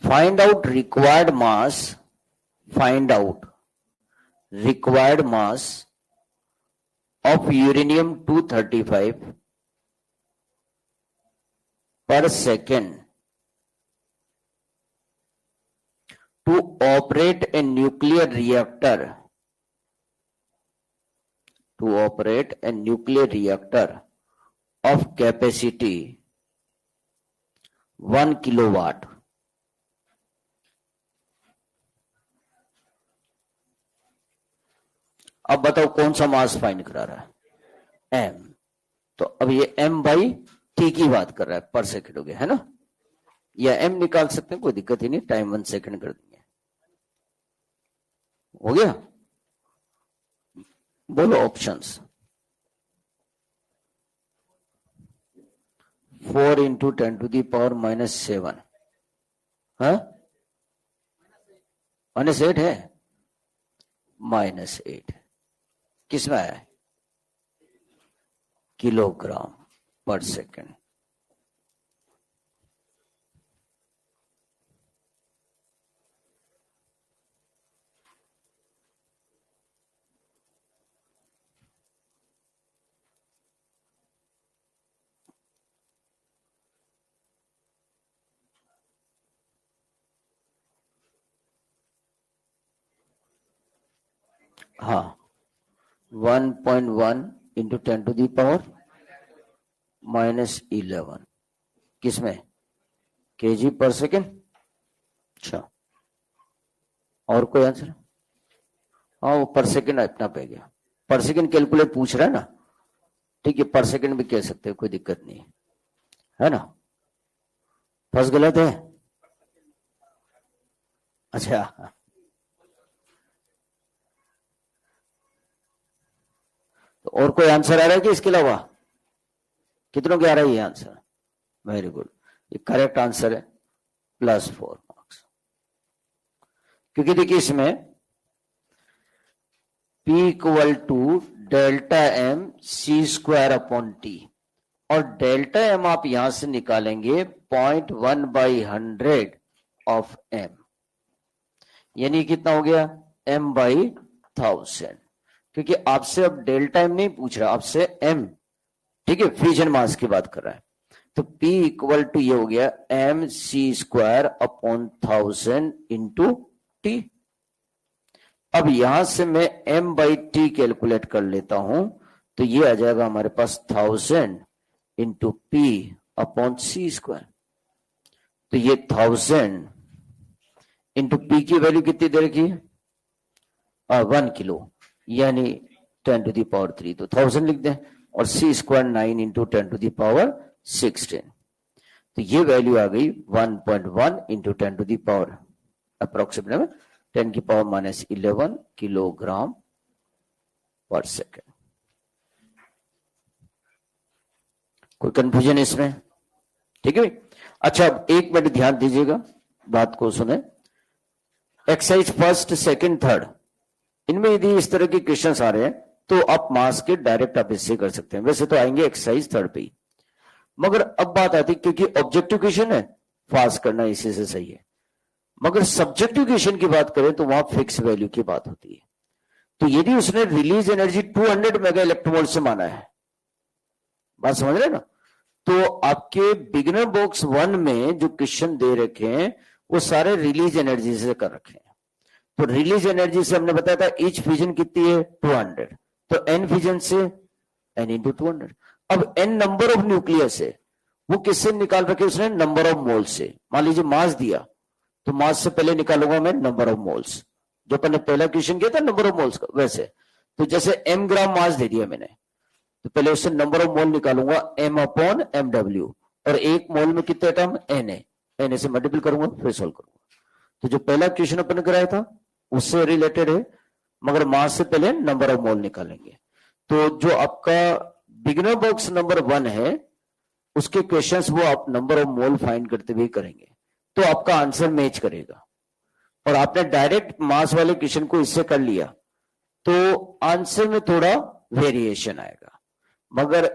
Find out required mass of uranium-235 per second to operate a nuclear reactor of capacity 1 kilowatt. अब बताओ कौन सा मास फाइंड करा रहा है? एम। तो अब ये एम बाई टी की बात कर रहा है, पर सेकंड हो गया है ना? या एम निकाल सकते हैं, कोई दिक्कत ही नहीं, टाइम 1 सेकंड कर देंगे। हो गया? बोलो ऑप्शंस। 4 इंटू 10⁻⁻7। हाँ, -8 है, -8 किस में आया है? किलोग्राम पर सेकंड। हाँ, 1.1 इंटू 10⁻⁻11 किसमें? केजी पर सेकेंड। अच्छा, और कोई आंसर? हाँ, वो पर सेकेंड अपना पे गया। पर सेकेंड कैलकुलेट पूछ रहा है ना? ठीक है, पर सेकेंड भी कह सकते हैं, कोई दिक्कत नहीं है ना? फर्स्ट गलत है? अच्छा, तो और कोई आंसर आ रहा है कि इसके अलावा? कितनों के आ रहा है ये आंसर? वेरी गुड, ये करेक्ट आंसर है, +4 मार्क्स। क्योंकि देखिए इसमें P equal to delta M C square upon T, और डेल्टा एम आप यहां से निकालेंगे 0.1/100 ऑफ एम, यानी कितना हो गया? m/1000। क्योंकि आपसे अब डेल्टा एम नहीं पूछ रहा, आपसे एम, ठीक है, फ्यूजन मास की बात कर रहा है। तो P इक्वल टू ये हो गया mc² अपॉन 1000 इंटू टी। अब यहां से मैं m/t कैलकुलेट कर लेता हूं, तो ये आ जाएगा हमारे पास 1000 इंटू P अपॉन c²। तो ये 1000 इंटू P की वैल्यू कितनी दे रखी है? 1 किलो, यानी 10⁻³ तो 1000 लिख दें, और c² 9 इंटू 10⁻16। तो ये वैल्यू आ गई 1.1 इंटू 10⁻, अप्रोक्सीमेटली 10⁻⁻11 किलोग्राम पर सेकेंड। कोई कंफ्यूजन इसमें? ठीक है। अच्छा, अब एक मिनट ध्यान दीजिएगा, बात को सुने। एक्सरसाइज फर्स्ट, सेकंड, थर्ड, इनमें यदि इस तरह के क्वेश्चंस आ रहे हैं तो आप मास के डायरेक्ट आप इससे कर सकते हैं। वैसे तो आएंगे एक्सरसाइज थर्ड पे ही, मगर अब बात आती है, क्योंकि ऑब्जेक्टिव क्वेश्चन है, फास्ट करना इसी से सही है। मगर सब्जेक्टिव क्वेश्चन की बात करें तो वहां फिक्स वैल्यू की बात होती है। तो यदि उसने रिलीज एनर्जी 200 मेगा इलेक्ट्रोवोल्ट से माना है, बात समझ रहे हैं ना, तो आपके बिगिनर बॉक्स 1 में जो क्वेश्चन दे रखे हैं वो सारे रिलीज एनर्जी से कर रखे हैं। तो रिलीज एनर्जी से हमने बताया था ईच फ्यूजन कितनी है? 200। तो एन फ्यूजन से n इंटू 200। अब n नंबर ऑफ न्यूक्लियस है, वो किससे निकाल रखे उसने? नंबर ऑफ मोल्स से। मान लीजिए मास दिया, तो मास से पहले निकालूंगा मैं नंबर ऑफ मोल्स, जो अपन ने पहला क्वेश्चन किया था नंबर ऑफ मोल्स का, वैसे। तो जैसे m ग्राम मास दे दिया मैंने, तो पहले उससे नंबर ऑफ मोल निकालूंगा m अपॉन mw, और एक मोल में कितने एटम? n है, n से मल्टीपल करूंगा, फिर सोल्व करूंगा। तो जो पहला क्वेश्चन अपन ने कराया था उससे रिलेटेड है, मगर मास से पहले नंबर ऑफ मोल निकालेंगे। तो जो आपका बिगिनर बॉक्स नंबर 1 है उसके क्वेश्चंस वो आप नंबर ऑफ मोल फाइंड करते हुए करेंगे, तो आपका आंसर मैच करेगा। और आपने डायरेक्ट मास वाले क्वेश्चन को इससे कर लिया तो आंसर में थोड़ा वेरिएशन आएगा, मगर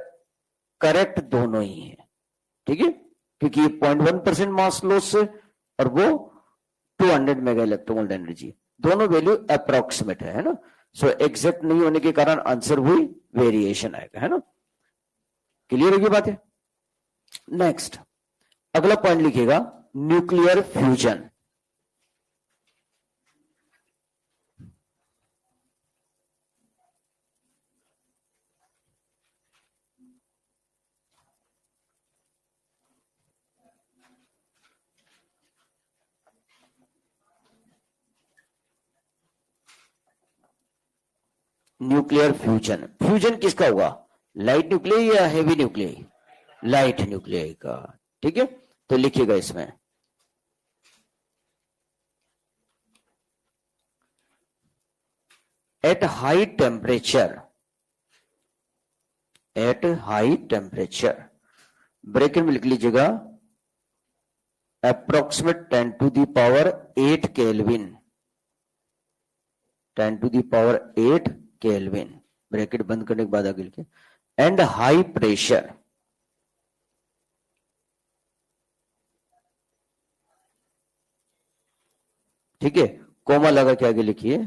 करेक्ट दोनों ही है, ठीक है। क्योंकि 0.1% मास लॉस से और वो 200 मेगा इलेक्ट्रोवोल्ट एनर्जी, दोनों वैल्यू अप्रोक्सीमेट है ना। सो एग्जैक्ट नहीं होने के कारण आंसर हुई वेरिएशन आएगा, है ना। क्लियर होगी बात है। नेक्स्ट अगला पॉइंट लिखिएगा, nuclear fusion. Nuclear fusion, fusion किसका होगा? लाइट न्यूक्लियर या हेवी न्यूक्लियर? लाइट न्यूक्लियर का, ठीक है। तो लिखिएगा इसमें at high temperature, at high temperature, bracket में लिख लीजिएगा अप्रोक्सीमेट 10⁸ केल्विन, 10⁸ केल्विन, ब्रैकेट बंद करने के बाद आगे लिखे, एंड हाई प्रेशर, ठीक है, कोमा लगा के आगे लिखिए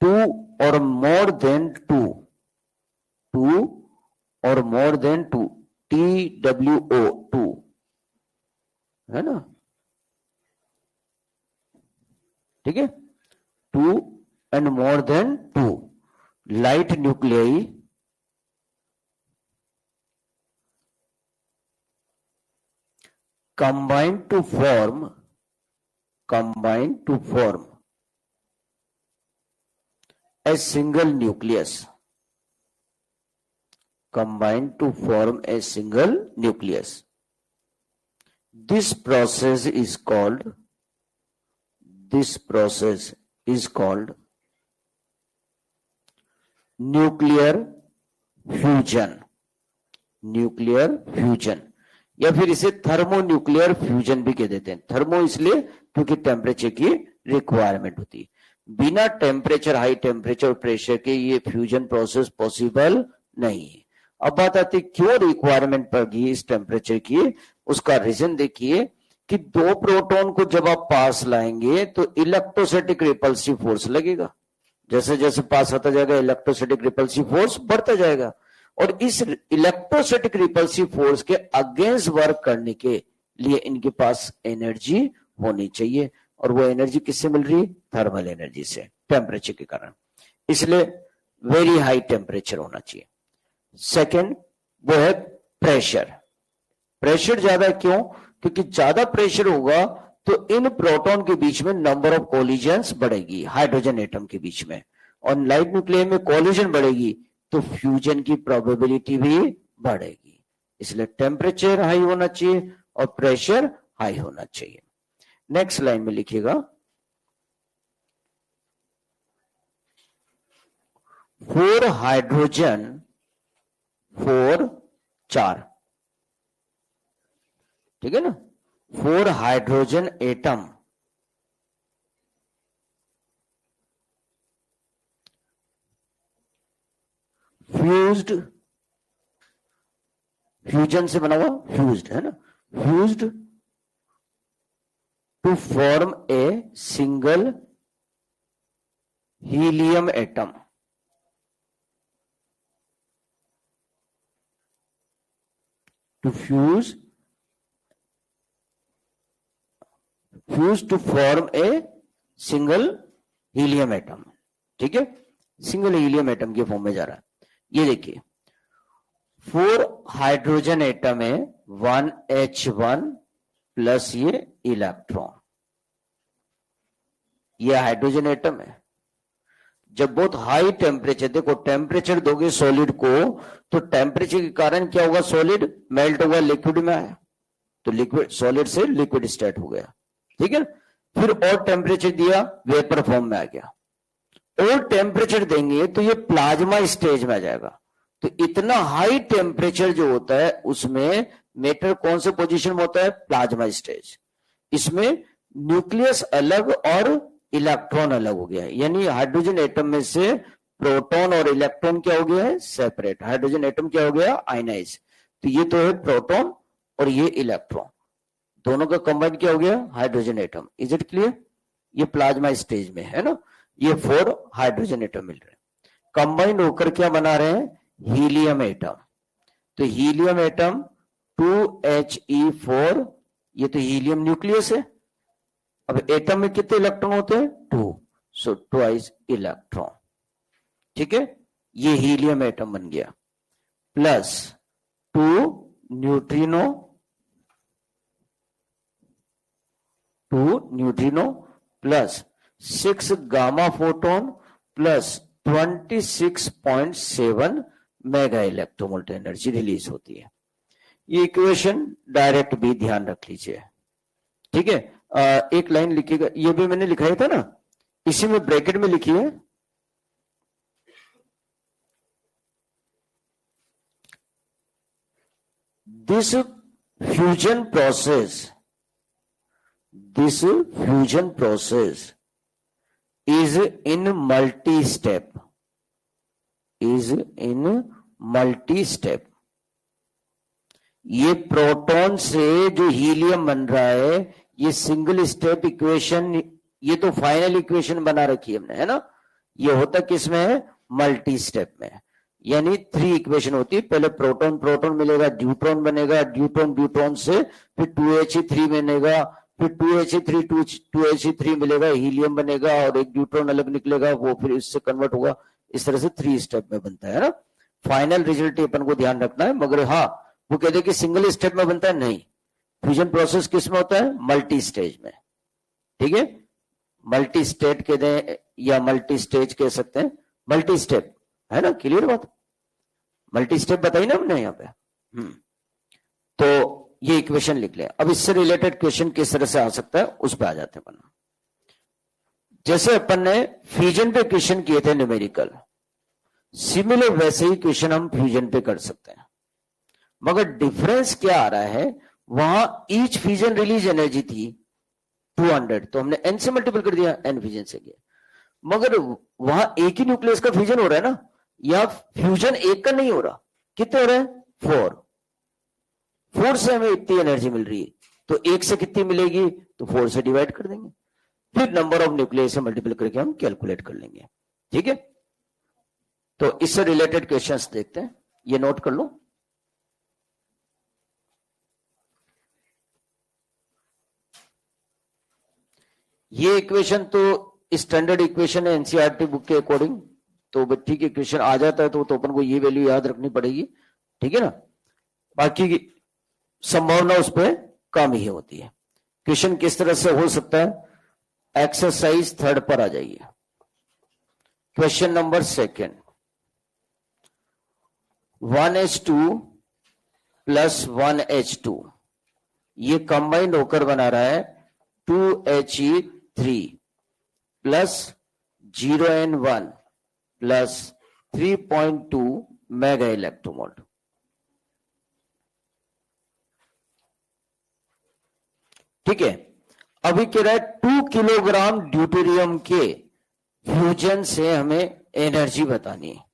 2 और मोर देन 2, 2 और मोर देन 2, TWO 2, है ना, ठीक है। 2 and more than 2 light nuclei combine to form a single nucleus, combine to form a single nucleus. This process is called nuclear fusion, nuclear fusion, या फिर इसे थर्मोन्यूक्लियर फ्यूजन भी कह देते हैं। थर्मो इसलिए क्योंकि टेम्परेचर की रिक्वायरमेंट होती है। बिना टेम्परेचर, हाई टेम्परेचर और प्रेशर के ये फ्यूजन प्रोसेस पॉसिबल नहीं है। अब बात आती है क्यों रिक्वायरमेंट पड़गी इस टेम्परेचर की। उसका रीजन देखिए कि दो प्रोटॉन को जब आप पास लाएंगे तो इलेक्ट्रोस्टैटिक रिपल्सिव फोर्स लगेगा। जैसे जैसे पास होता जाएगा इलेक्ट्रोस्टैटिक रिपल्सिव फोर्स बढ़ता जाएगा, और इस इलेक्ट्रोस्टैटिक रिपल्सिव फोर्स के अगेंस्ट वर्क करने के लिए इनके पास एनर्जी होनी चाहिए, और वो एनर्जी किससे मिल रही है? थर्मल एनर्जी से, टेम्परेचर के कारण। इसलिए वेरी हाई टेम्परेचर होना चाहिए। सेकेंड वो है प्रेशर। प्रेशर ज्यादा क्यों? क्योंकि ज्यादा प्रेशर होगा तो इन प्रोटॉन के बीच में नंबर ऑफ कोलिजन्स बढ़ेगी, हाइड्रोजन एटम के बीच में, और लाइट न्यूक्लियर में कोलिजन बढ़ेगी तो फ्यूजन की प्रोबेबिलिटी भी बढ़ेगी। इसलिए टेम्परेचर हाई होना चाहिए और प्रेशर हाई होना चाहिए। नेक्स्ट लाइन में लिखिएगा, 4 हाइड्रोजन 4 4, ठीक है ना। 4 हाइड्रोजन एटम फ्यूज्ड, फ्यूजन से बना हुआ फ्यूज्ड है ना, fused to form a single helium atom. Two fuse to form a single helium atom, ठीक है, सिंगल हीलियम एटम के फॉर्म में जा रहा है। ये देखिए 4 हाइड्रोजन एटम है, 1H1 प्लस ये इलेक्ट्रॉन, ये हाइड्रोजन एटम है। जब बहुत हाई टेम्परेचर, देखो टेम्परेचर दोगे सॉलिड को तो टेम्परेचर के कारण क्या होगा, सॉलिड मेल्ट होगा, लिक्विड में आया तो लिक्विड, सॉलिड से लिक्विड स्टेट हो गया, ठीक है। फिर और टेम्परेचर दिया, वेपर फॉर्म में आ गया, और टेम्परेचर देंगे तो ये प्लाज्मा स्टेज में आ जाएगा। तो इतना हाई टेम्परेचर जो होता है उसमें मैटर कौन से पोजीशन में होता है, प्लाज्मा स्टेज। इसमें न्यूक्लियस अलग और इलेक्ट्रॉन अलग हो गया है, यानी हाइड्रोजन एटम में से प्रोटॉन और इलेक्ट्रॉन क्या हो गया है, सेपरेट। हाइड्रोजन एटम क्या हो गया, आयनाइज। तो ये तो है प्रोटॉन और ये इलेक्ट्रॉन, दोनों का कंबाइन क्या हो गया, hydrogen atom. Is it clear? ये प्लाज्मा स्टेज में है ना, ये 4 हाइड्रोजन एटम मिल रहे हैं, कंबाइन होकर क्या बना रहे हैं, हीलियम एटम। तो हीलियम एटम 2He4, ये तो हीलियम न्यूक्लियस है। अब एटम में कितने इलेक्ट्रॉन होते हैं, 2, सो ट्वाइस इलेक्ट्रॉन, ठीक है। ये हीलियम एटम बन गया, plus 2 neutrino, 2 neutrino plus 6 gamma photon plus 26.7 mega electronvolt energy release होती है। ये इक्वेशन डायरेक्ट भी ध्यान रख लीजिए, ठीक है। एक लाइन लिखिएगा, ये भी मैंने लिखाया था ना, इसी में ब्रैकेट में लिखिए, this fusion process is in multi-step, ये प्रोटॉन से जो हीलियम बन रहा है ये सिंगल स्टेप इक्वेशन, ये तो फाइनल इक्वेशन बना रखी है हमने, है ना। ये होता किसमें है, मल्टी स्टेप में, यानी 3 इक्वेशन होती है। पहले प्रोटॉन प्रोटॉन मिलेगा, ड्यूट्रॉन बनेगा, ड्यूट्रॉन ड्यूट्रॉन से फिर 2He3 बनेगा, फिर 2He3 मिलेगा, हीलियम बनेगा, और एक ड्यूट्रॉन अलग निकलेगा, वो फिर इससे कन्वर्ट होगा। इस तरह से 3 स्टेप में बनता है ना। फाइनल रिजल्ट अपन को ध्यान रखना है, मगर हाँ वो कहते हैं कि सिंगल स्टेप में बनता है, नहीं, फ्यूजन प्रोसेस किस में होता है, मल्टी स्टेज में, ठीक है। मल्टी स्टेट कह दें या मल्टी स्टेज कह सकते हैं, मल्टी स्टेप है ना, क्लियर बात। मल्टी स्टेप बताई ना हमने यहाँ पे। तो ये इक्वेशन लिख ले। अब इससे रिलेटेड क्वेश्चन किस तरह से आ सकता है उस पर आ जाते हैं अपन। जैसे अपन ने फ्यूजन पे क्वेश्चन किए थे न्यूमेरिकल, सिमिलर वैसे ही क्वेश्चन हम फ्यूजन पे कर सकते हैं, मगर डिफरेंस क्या आ रहा है, वहां ईच फ्यूजन रिलीज एनर्जी थी 200, तो हमने n से मल्टीपल कर दिया, n फ्यूजन से किया, मगर वहां एक ही न्यूक्लियस का फ्यूजन हो रहा है ना, या फ्यूजन एक का नहीं हो रहा, कितने हो रहे हैं 4 से हमें इतनी एनर्जी मिल रही है, तो एक से कितनी मिलेगी, तो 4 से डिवाइड कर देंगे, फिर नंबर ऑफ न्यूक्लियस से मल्टीपल करके हम कैलकुलेट कर लेंगे। ठीक है, तो इससे रिलेटेड क्वेश्चंस देखते हैं, ये नोट कर लो। ये इक्वेशन तो स्टैंडर्ड इक्वेशन है एनसीईआरटी बुक के अकॉर्डिंग, तो ठीक है, क्वेश्चन आ जाता है तो अपन को ये वैल्यू याद रखनी पड़ेगी, ठीक है ना, बाकी की संभावना उस पर कम ही होती है। क्वेश्चन किस तरह से हो सकता है, एक्सरसाइज 3 पर आ जाइए। Question number 2, 1H2 plus 1H2 ये कंबाइंड होकर बना रहा है 2He3 plus 0N1 plus 3.2 mega electronvolt. ठीक है, अभी कह रहा है 2 किलोग्राम ड्यूटेरियम के फ्यूजन से हमें एनर्जी बतानी है।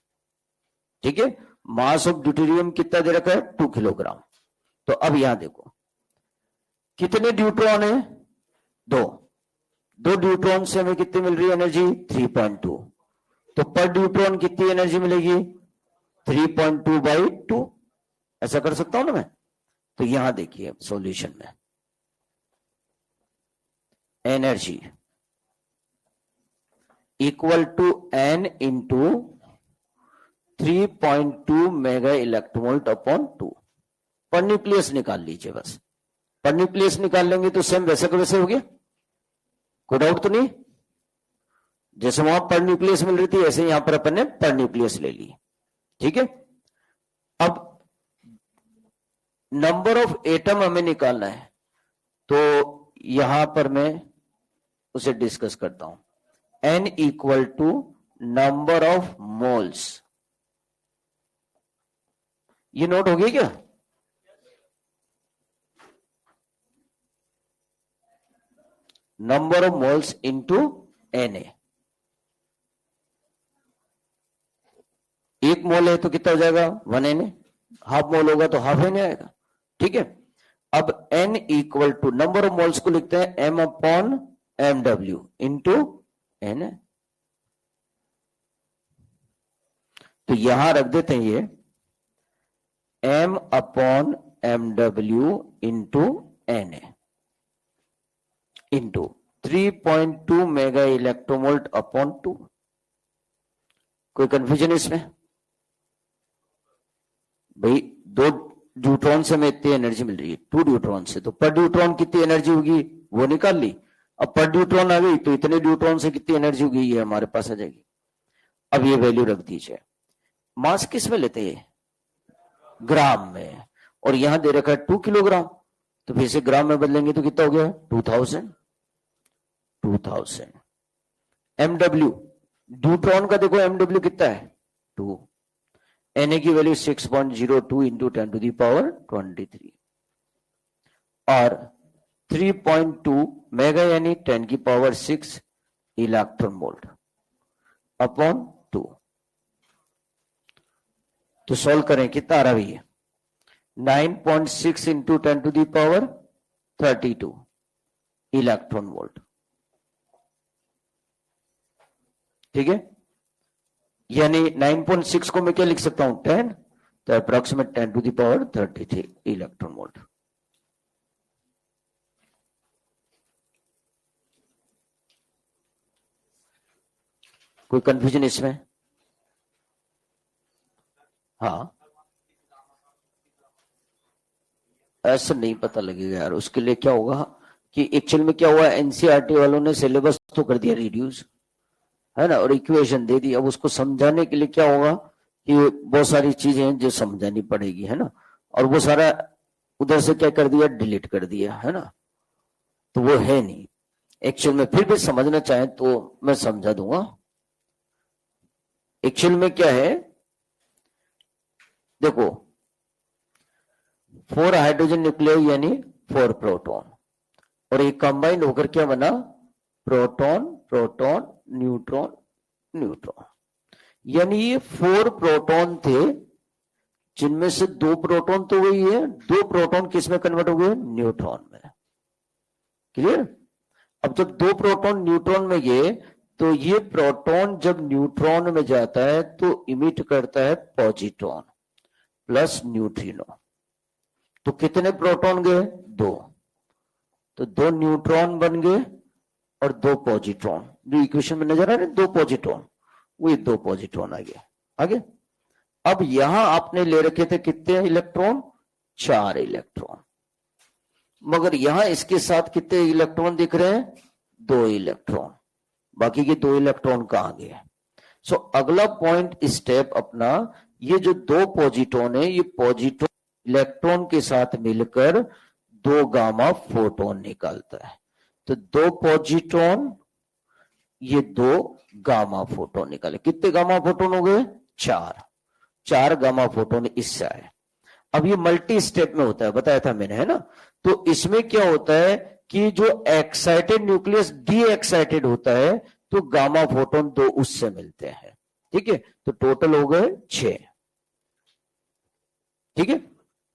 ठीक है, मास ऑफ ड्यूटेरियम कितना दे रखा है 2 किलोग्राम। तो अब यहां देखो कितने ड्यूट्रॉन है, 2 ड्यूट्रॉन से हमें कितनी मिल रही है एनर्जी 3.2, तो पर ड्यूट्रॉन कितनी एनर्जी मिलेगी 3.2/2, ऐसा कर सकता हूं ना मैं। तो यहां देखिए सॉल्यूशन में energy equal to n into 3.2 mega electronvolt upon 2। पर न्यूक्लियस निकाल लीजिए, बस पर न्यूक्लियस निकाल लेंगे तो सेम वैसे का वैसे हो गया, कोई डाउट तो नहीं। जैसे वहां पर न्यूक्लियस मिल रही थी ऐसे यहां पर अपन ने पर न्यूक्लियस ले ली। ठीक है, अब नंबर ऑफ एटम हमें निकालना है, तो यहां पर मैं उसे डिस्कस करता हूं। n equal to number of moles, ये नोट हो गया क्या, number of moles into Na। एक मोल है तो कितना हो जाएगा 1 Na, हाफ मोल होगा तो हाफ Na आएगा। ठीक है, अब n equal to number of moles को लिखते हैं m upon mw into Na। तो यहां रख देते हैं ये m upon mw into Na into 3.2 mega electronvolt upon 2। कोई कंफ्यूजन इसमें भाई, 2 ड्यूट्रॉन से हमें इतनी एनर्जी मिल रही है 2 ड्यूट्रॉन से, तो पर ड्यूट्रॉन कितनी एनर्जी होगी वो निकाल ली। अब पर ड्यूट्रॉन आ गई तो इतने ड्यूट्रॉन से कितनी एनर्जी होगी ये हमारे पास आ जाएगी। अब ये वैल्यू रख दीजिए, मास किस में लेते हैं ग्राम में, और यहां दे रखा है 2 किलोग्राम, तो फिर से ग्राम में बदलेंगे तो कितना हो गया 2000 mw। ड्यूट्रॉन का देखो mw कितना है 2, Na की value 6.02 into 10 to the power 23 और 3.2 मेगा यानी 10 की पावर 6 इलेक्ट्रॉन वोल्ट अपॉन 2। तो सॉल्व करें कितना आ रहा है 9.6 into 10 to the power 32 electron volt. ठीक है, यानी 9.6 को मैं क्या लिख सकता हूं 10, तो approximate 10 to the power 33 electron volt. कोई कंफ्यूजन इसमें? हाँ, ऐसा नहीं पता लगेगा यार, उसके लिए क्या होगा कि एक्चुअल में क्या हुआ, एनसीईआरटी वालों ने सिलेबस तो कर दिया रिड्यूस, है ना, और इक्वेशन दे दी। अब उसको समझाने के लिए क्या होगा कि बहुत सारी चीजें हैं जो समझानी पड़ेगी, है ना, और वो सारा उधर से क्या कर दिया डिलीट कर दिया, है ना, तो वो है नहीं एक्चुअल में। फिर भी समझना चाहे तो मैं समझा दूंगा। एक्चुअल में क्या है देखो 4 हाइड्रोजन न्यूक्लियाई यानी 4 प्रोटॉन, और ये कंबाइंड होकर क्या बना, प्रोटॉन प्रोटॉन न्यूट्रॉन न्यूट्रॉन। यानी ये 4 प्रोटॉन थे, जिनमें से 2 प्रोटॉन तो वही है, 2 प्रोटॉन किस में कन्वर्ट हो गए, न्यूट्रॉन में। क्लियर। अब जब 2 प्रोटॉन न्यूट्रॉन में गए तो ये प्रोटॉन जब न्यूट्रॉन में जाता है तो इमिट करता है पॉजिट्रॉन प्लस न्यूट्रिनो। तो कितने प्रोटॉन गए, 2, तो 2 न्यूट्रॉन बन गए और 2 पॉजिट्रॉन, जो इक्वेशन में नजर आ रहे हैं 2 पॉजिट्रॉन, वही 2 पॉजिट्रॉन आगे। अब यहां आपने ले रखे थे कितने इलेक्ट्रॉन, 4 इलेक्ट्रॉन, मगर यहां इसके साथ कितने इलेक्ट्रॉन दिख रहे हैं, 2 इलेक्ट्रॉन, बाकी के 2 इलेक्ट्रॉन कहां गए। सो अगला पॉइंट स्टेप अपना, ये जो 2 पॉजिट्रॉन है, ये पॉजिट्रॉन इलेक्ट्रॉन के साथ मिलकर 2 गामा फोटोन निकालता है। तो 2 पॉजिट्रॉन, ये 2 गामा फोटोन निकाले। कितने गामा फोटोन हो गए, 4 गामा फोटोन इससे आए। अब ये मल्टी स्टेप में होता है, बताया था मैंने, है ना। तो इसमें क्या होता है कि जो एक्साइटेड न्यूक्लियस डी एक्साइटेड होता है तो गामा फोटोन 2 उससे मिलते हैं। ठीक है, तो टोटल हो गए 6। ठीक है,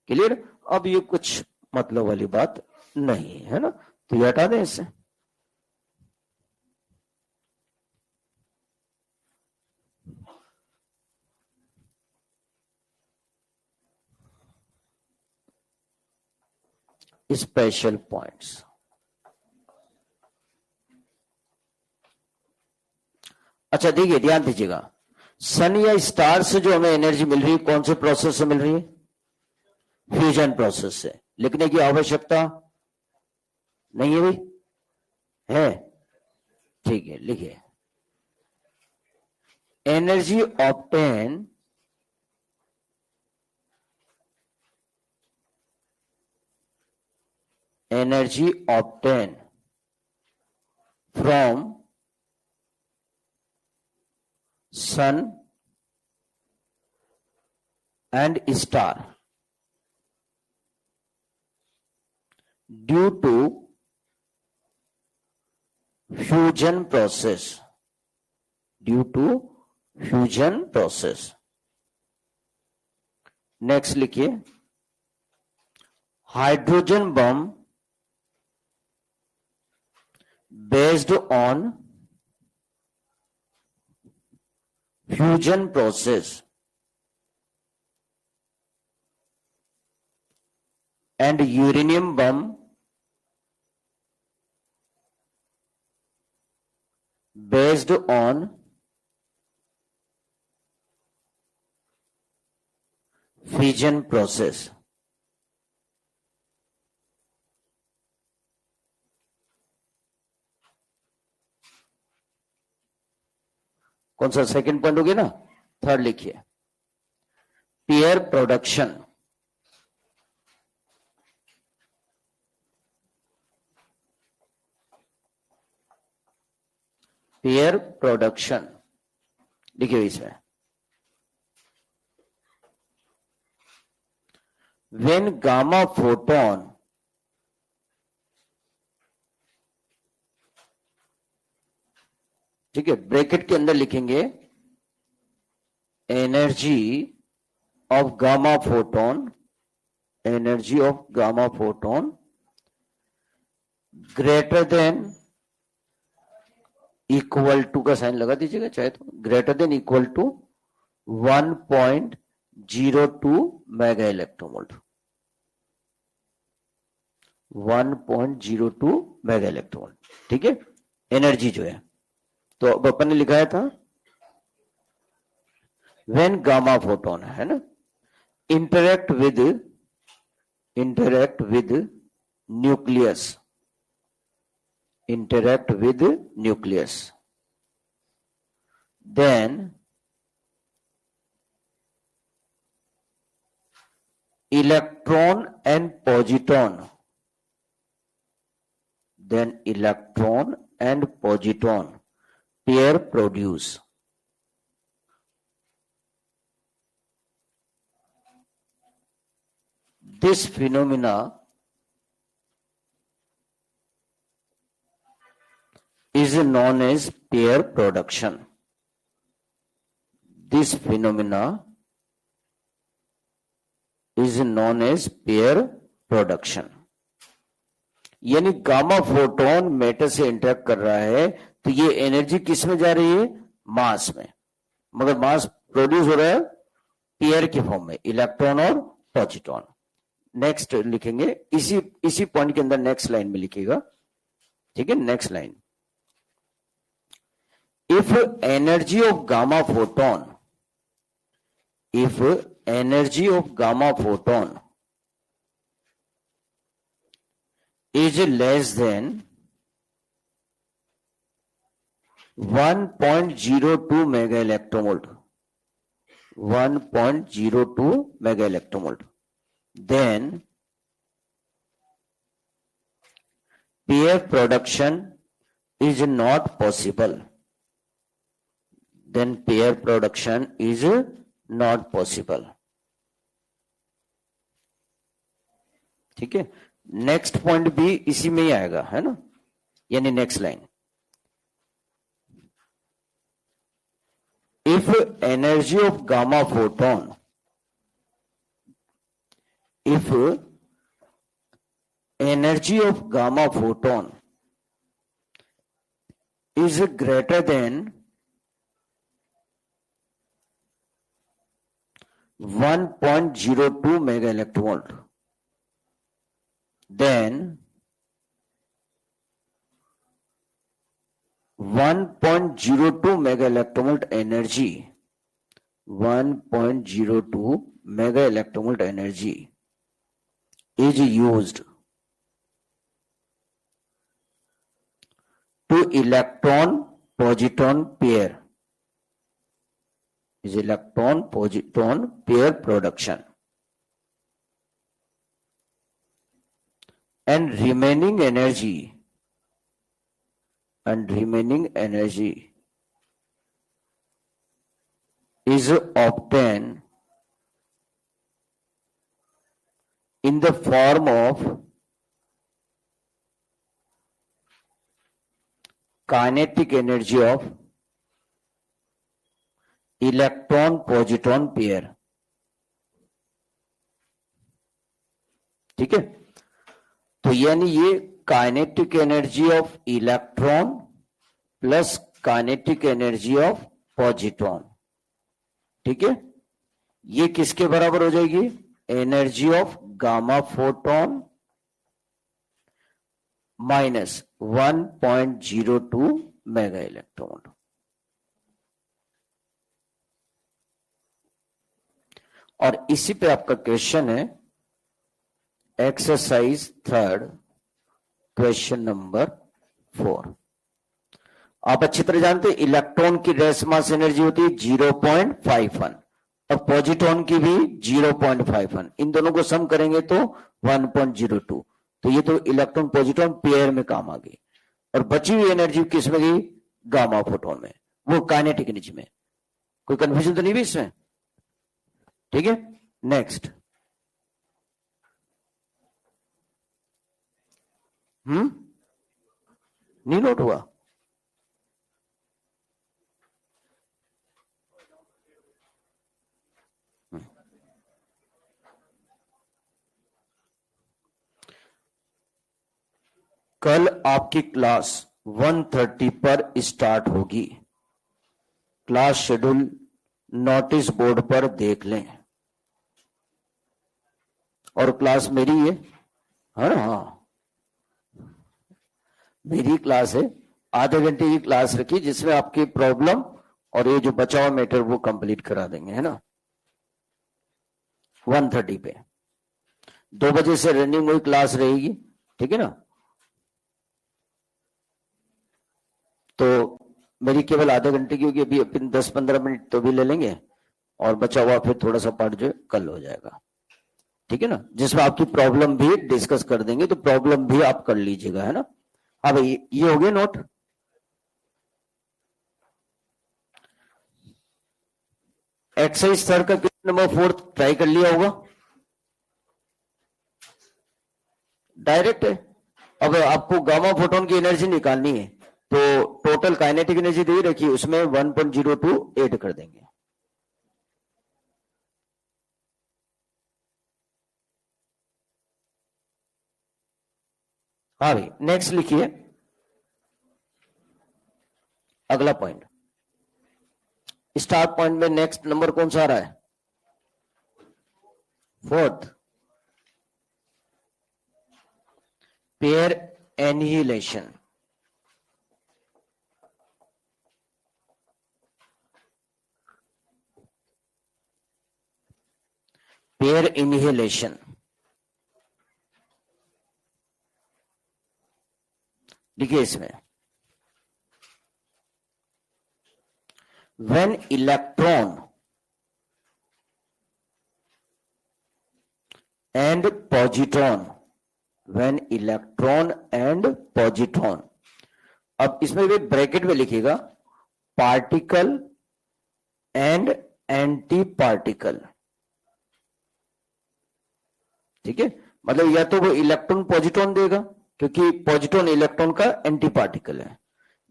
क्लियर। अब ये कुछ मतलब वाली बात नहीं है ना, तो ये हटा दें इससे। स्पेशल पॉइंट्स, अच्छा देखिए, ध्यान दीजिएगा, सन या स्टार से जो हमें एनर्जी मिल रही है, कौन से प्रोसेस से मिल रही है, फ्यूजन प्रोसेस से। लिखने की आवश्यकता नहीं है भाई, है, ठीक है, लिखिए। Energy obtain from sun and star due to fusion process, next लिखिए, hydrogen bomb based on fusion process and uranium bomb based on fission process। कौन सा सेकंड पॉइंट हो गया ना, थर्ड लिखिए, पेयर प्रोडक्शन, पेयर प्रोडक्शन लिखिए इसमें, when gamma photon ठीक है, ब्रैकेट के अंदर लिखेंगे energy of gamma photon, energy of gamma photon greater than equal to का साइन लगा दीजिएगा चाहे तो, greater than equal to 1.02 mega electronvolt, 1.02 mega electronvolt. ठीक है, एनर्जी जो है, तो अब अपन ने लिखाया था व्हेन गामा फोटोन, है ना, interact with nucleus, then electron and positron pair produce this phenomena is known as pair production. This phenomena is known as pair production. यानी गामा फोटोन मैटर से इंटरेक्ट कर रहा है तो ये एनर्जी किस में जा रही है? मास में, मगर मास प्रोड्यूस हो रहा है पेयर के फॉर्म में, इलेक्ट्रॉन और पॉजिट्रॉन. नेक्स्ट लिखेंगे इसी पॉइंट के अंदर, नेक्स्ट लाइन में लिखिएगा. ठीक है, next line. If energy of gamma photon is less than 1.02 mega electron volt, then pair production is not possible. Then pair production is not possible. ठीक है, नेक्स्ट पॉइंट भी इसी में ही आएगा, है ना. यानी next line, if energy of gamma photon is greater than 1.02 mega electron volt, then 1.02 mega electron volt energy, 1.02 mega electron volt energy is used to electron positron pair, is electron positron pair production, and remaining energy is obtained in the form of kinetic energy of electron positron pair. ठीक है, तो यानी ये kinetic energy of electron plus kinetic energy of positron. ठीक है, ये किसके बराबर हो जाएगी? Energy of gamma photon minus 1.02 mega electron. और इसी पे आपका क्वेश्चन है, एक्सरसाइज 3 क्वेश्चन नंबर 4. आप अच्छी तरह जानते हैं इलेक्ट्रॉन की रेस मास एनर्जी होती है 0.51 और पॉजिट्रॉन की भी 0.51. इन दोनों को सम करेंगे तो 1.02. तो ये तो इलेक्ट्रॉन पॉजिट्रॉन पेयर में काम आ गई. और बची हुई एनर्जी किस में गई? गामा फोटोन में, वो काइनेटिक एनर्जी में. कोई कंफ्यूजन तो नहीं भी इसमें? ठीक है, नेक्स्ट. नहीं नोट हुआ? कल आपकी क्लास 1:30 पर स्टार्ट होगी. क्लास शेड्यूल नोटिस बोर्ड पर देख लें. और क्लास मेरी है, हाँ मेरी क्लास है. आधे घंटे की क्लास रखी जिसमें आपकी प्रॉब्लम और ये जो बचा हुआ मैटर वो कंप्लीट करा देंगे, है ना. 1:30 पे 2 बजे से रनिंग हुई क्लास रहेगी. ठीक है ना. तो मेरी केवल आधे घंटे की होगी. अभी अपन 10-15 मिनट तो भी ले लेंगे और बचा हुआ फिर थोड़ा सा पार्ट जो कल हो जाएगा. ठीक है ना, जिसमें आपकी प्रॉब्लम भी डिस्कस कर देंगे, तो प्रॉब्लम भी आप कर लीजिएगा, है ना. हाँ भाई, ये हो गया नोट. एक्सरसाइज 3 का क्वेश्चन नंबर 4 ट्राई कर लिया होगा. डायरेक्ट है। अब आपको गामा फोटोन की एनर्जी निकालनी है, तो टोटल काइनेटिक एनर्जी दे रखी है, उसमें 1.02 ऐड कर देंगे। हाँ भाई, नेक्स्ट लिखिए अगला पॉइंट। स्टार्ट पॉइंट में नेक्स्ट नंबर कौन सा आ रहा है? Fourth, pair annihilation. Pair inhalation देखिए इसमें, when electron and positron, when electron and positron, अब इसमें भी ब्रैकेट में लिखिएगा पार्टिकल एंड एंटी पार्टिकल, ठीक है। मतलब या तो वो इलेक्ट्रॉन पॉजिट्रॉन देगा क्योंकि पॉजिट्रॉन इलेक्ट्रॉन का एंटी पार्टिकल है,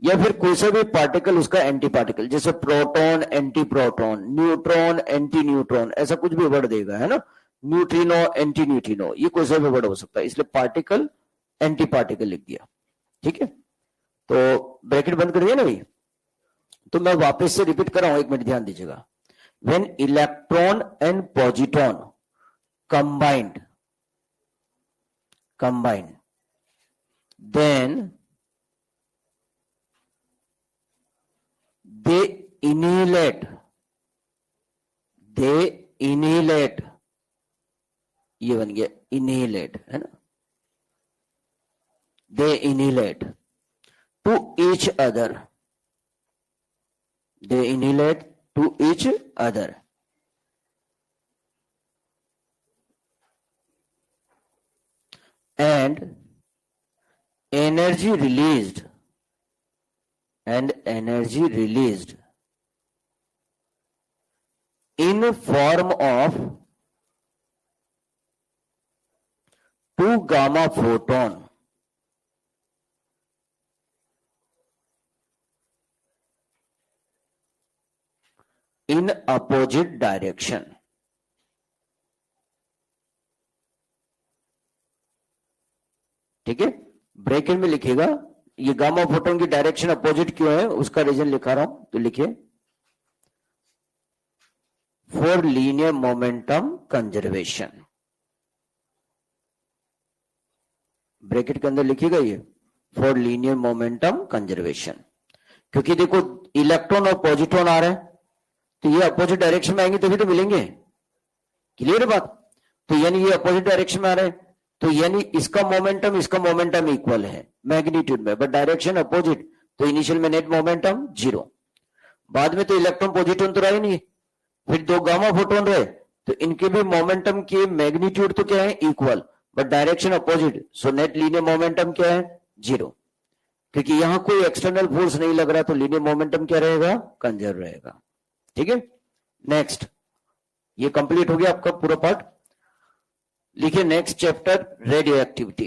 या फिर कोई सा भी पार्टिकल उसका एंटी पार्टिकल, जैसे proton anti proton, neutron anti neutron, ऐसा कुछ भी वर्ड देगा, है ना। न्यूट्रिनो एंटी न्यूट्रिनो, ये कोई सा भी वर्ड हो सकता है, इसलिए पार्टिकल एंटी पार्टिकल लिख दिया, ठीक है। तो ब्रैकेट बंद करिए ना भाई। तो मैं वापस से रिपीट कर रहा हूं, एक मिनट ध्यान दीजिएगा। When electron and positron combined, then they annihilate, ये बन गया annihilate, है ना। they annihilate to each other, they annihilate to each other, and energy released in form of 2 gamma photon in opposite direction, ठीक है। Bracket में लिखिएगा, ये गामा फोटोन की डायरेक्शन अपोजिट क्यों है उसका रीजन लिखा रहा हूं, तो लिखिए for linear momentum conservation, bracket के अंदर लिखिएगा ये फॉर लीनियर मोमेंटम कंजर्वेशन, क्योंकि देखो इलेक्ट्रॉन और पॉजिट्रॉन आ रहे हैं, तो ये अपोजिट डायरेक्शन में आएंगे तभी तो मिलेंगे, क्लियर बात। तो यानी ये अपोजिट डायरेक्शन में आ रहे हैं, तो यानी इसका मोमेंटम इक्वल है मैग्नीट्यूड में, बट डायरेक्शन अपोजिट, तो इनिशियल में नेट मोमेंटम 0। बाद में तो इलेक्ट्रॉन पॉजिट्रॉन तो रहे नहीं, फिर 2 गामा फोटोन रहे, तो इनके भी मोमेंटम के मैग्नीट्यूड तो क्या है equal, but direction opposite, so net linear momentum क्या है 0, क्योंकि यहां कोई एक्सटर्नल फोर्स नहीं लग रहा, तो लीनियर मोमेंटम क्या रहेगा कंजर्व रहेगा, ठीक है। नेक्स्ट, ये कंप्लीट हो गया आपका पूरा पार्ट। लिखिए next chapter, radio activity.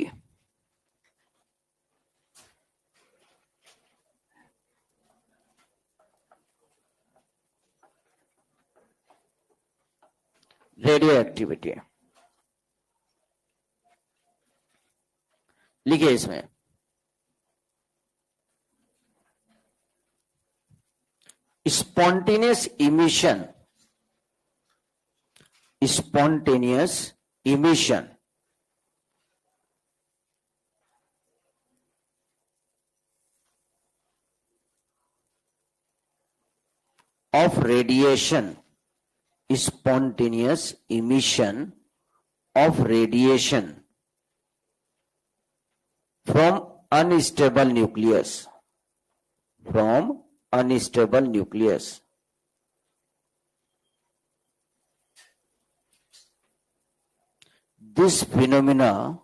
Radio activity लिखिए इसमें spontaneous emission of radiation, spontaneous emission of radiation from unstable nucleus, This phenomena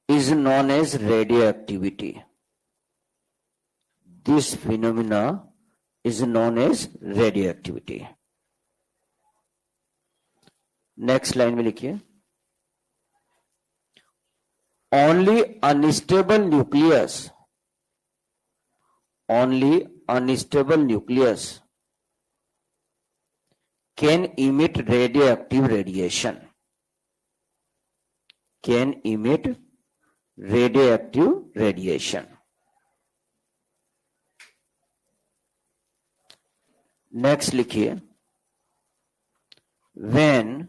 is known as radioactivity. This phenomena is known as radioactivity. Next line में लिखिए only unstable nucleus can emit radioactive radiation. Next लिखिए, when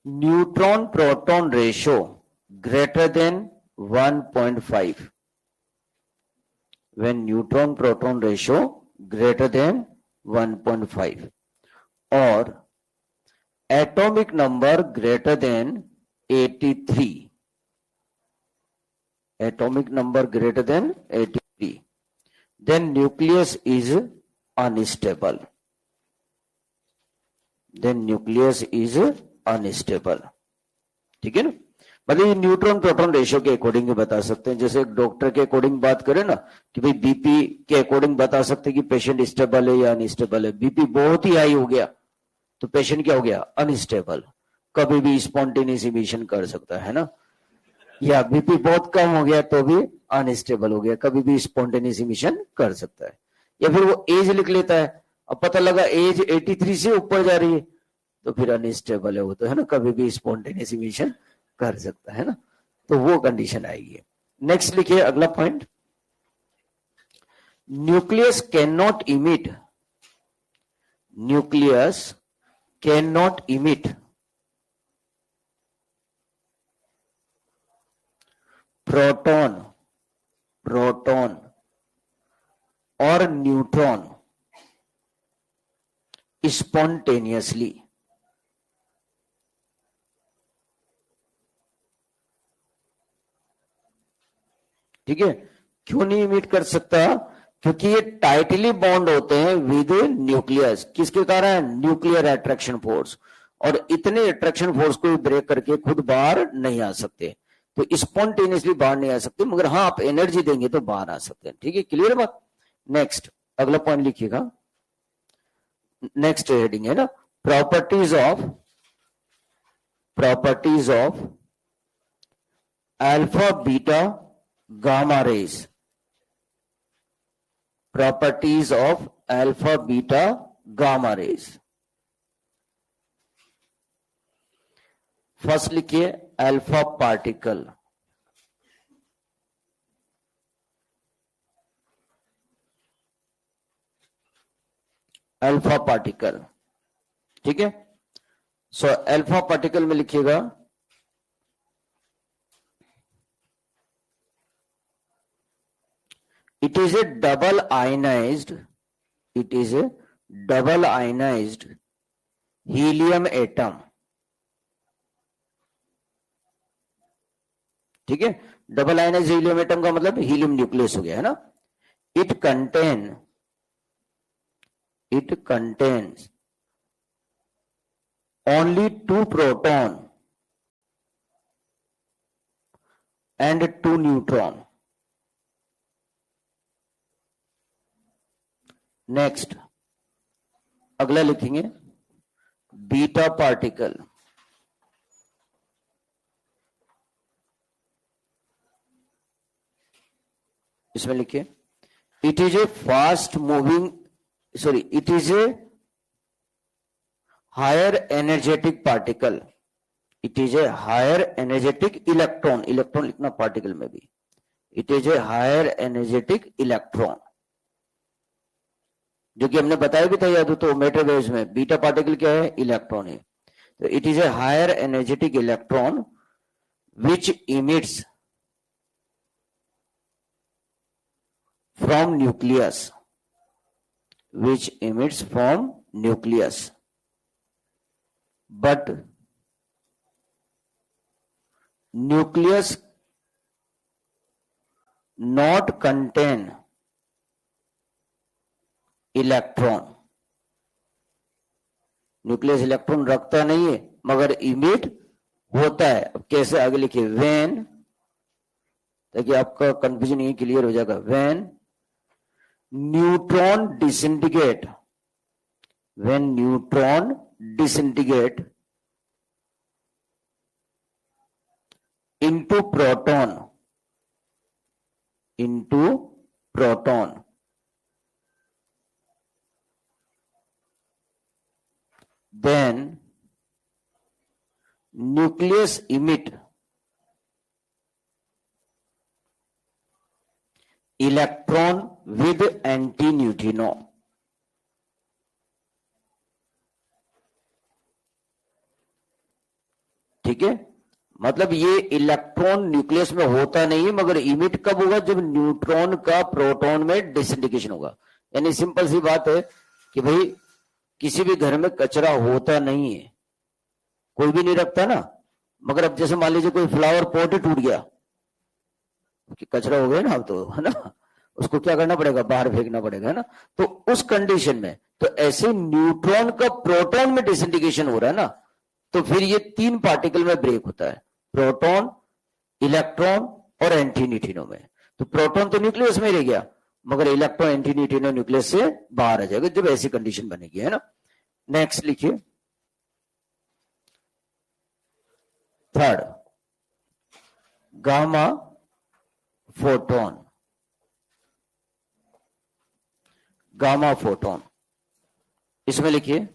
neutron proton ratio greater than 1.5, when neutron proton ratio greater than 1.5 or atomic number greater than 83, then nucleus is unstable. ठीक है ना। मतलब ये neutron proton ratio के according भी बता सकते हैं। जैसे एक डॉक्टर के अकॉर्डिंग बात करें ना कि भाई बीपी के अकॉर्डिंग बता सकते हैं कि पेशेंट स्टेबल है या अनस्टेबल है। बीपी बहुत ही हाई हो गया तो पेशेंट क्या हो गया, अनस्टेबल, कभी भी स्पॉन्टेनियस इमिशन कर सकता है ना। या बीपी बहुत कम हो गया तो भी अनस्टेबल हो गया, कभी भी स्पॉन्टेनियस इमिशन कर सकता है। या फिर वो एज लिख लेता है, अब पता लगा एज 83 से ऊपर जा रही है तो फिर अनस्टेबल है वो तो है ना, कभी भी स्पॉन्टेनियस इमिशन कर सकता है ना, तो वो कंडीशन आएगी। नेक्स्ट लिखिए अगला point, nucleus can not emit proton और न्यूट्रॉन स्पॉन्टेनियसली। ठीक है, क्यों नहीं इमिट कर सकता, क्योंकि ये टाइटली बॉन्ड होते हैं विद न्यूक्लियस। किसके कारण, न्यूक्लियर अट्रैक्शन फोर्स, और इतने अट्रैक्शन फोर्स को ब्रेक करके खुद बाहर नहीं आ सकते, तो स्पॉन्टेनियसली बाहर नहीं आ सकते, मगर हाँ आप एनर्जी देंगे तो बाहर आ सकते हैं। ठीक है, क्लियर बात। नेक्स्ट अगला पॉइंट लिखिएगा, नेक्स्ट हेडिंग है ना, properties of alpha beta gamma rays. Properties of alpha beta gamma rays. First लिखिए अल्फा पार्टिकल। अल्फा पार्टिकल, ठीक है। सो अल्फा पार्टिकल में लिखिएगा it is a double ionized helium atom। ठीक है, डबल आयनाइज्ड हीलियम एटम का मतलब helium nucleus हो गया है ना। It contains only 2 proton and 2 neutron। Next अगला लिखेंगे बीटा पार्टिकल। इसमें लिखिए it is a higher energetic particle. It is a higher energetic electron लिखना पार्टिकल में भी। It is a higher energetic electron, जो कि हमने बताया भी था याद हो तो मैटर वेव्स में बीटा पार्टिकल क्या है, इलेक्ट्रॉन है। तो it is a higher energetic electron which emits from nucleus but nucleus not contain electron। Nucleus electron रखता नहीं है मगर इमिट होता है। अब कैसे, आगे लिखिए व्हेन, ताकि आपका कंफ्यूजन यही क्लियर हो जाएगा। When neutron disintegrate into proton, then nucleus emit electron with antineutrino. ठीक है, मतलब ये इलेक्ट्रॉन न्यूक्लियस में होता नहीं है, मगर इमिट कब होगा? जब न्यूट्रॉन का प्रोटॉन में डिसइंटीग्रेशन होगा। यानी सिंपल सी बात है कि भाई किसी भी घर में कचरा होता नहीं है, कोई भी नहीं रखता ना, मगर अब जैसे मान लीजिए कोई फ्लावर पॉट टूट गया, कि कचरा हो गया ना, अब तो है ना, उसको क्या करना पड़ेगा? बाहर फेंकना पड़ेगा, है ना। तो उस कंडीशन में तो ऐसे न्यूट्रॉन का प्रोटॉन में डिसइंटीग्रेशन हो रहा है ना, तो फिर ये तीन पार्टिकल में ब्रेक होता है, प्रोटॉन, इलेक्ट्रॉन और एंटीन्यूट्रिनो में। तो प्रोटॉन तो न्यूक्लियस में रह गया, मगर इलेक्ट्रॉन एंटीन्यूट्रिनो न्यूक्लियस से बाहर आ जाएगा जब ऐसी कंडीशन बनेगी, है ना। नेक्स्ट लिखिए, third, gamma photon. Gamma photon, इसमें लिखिए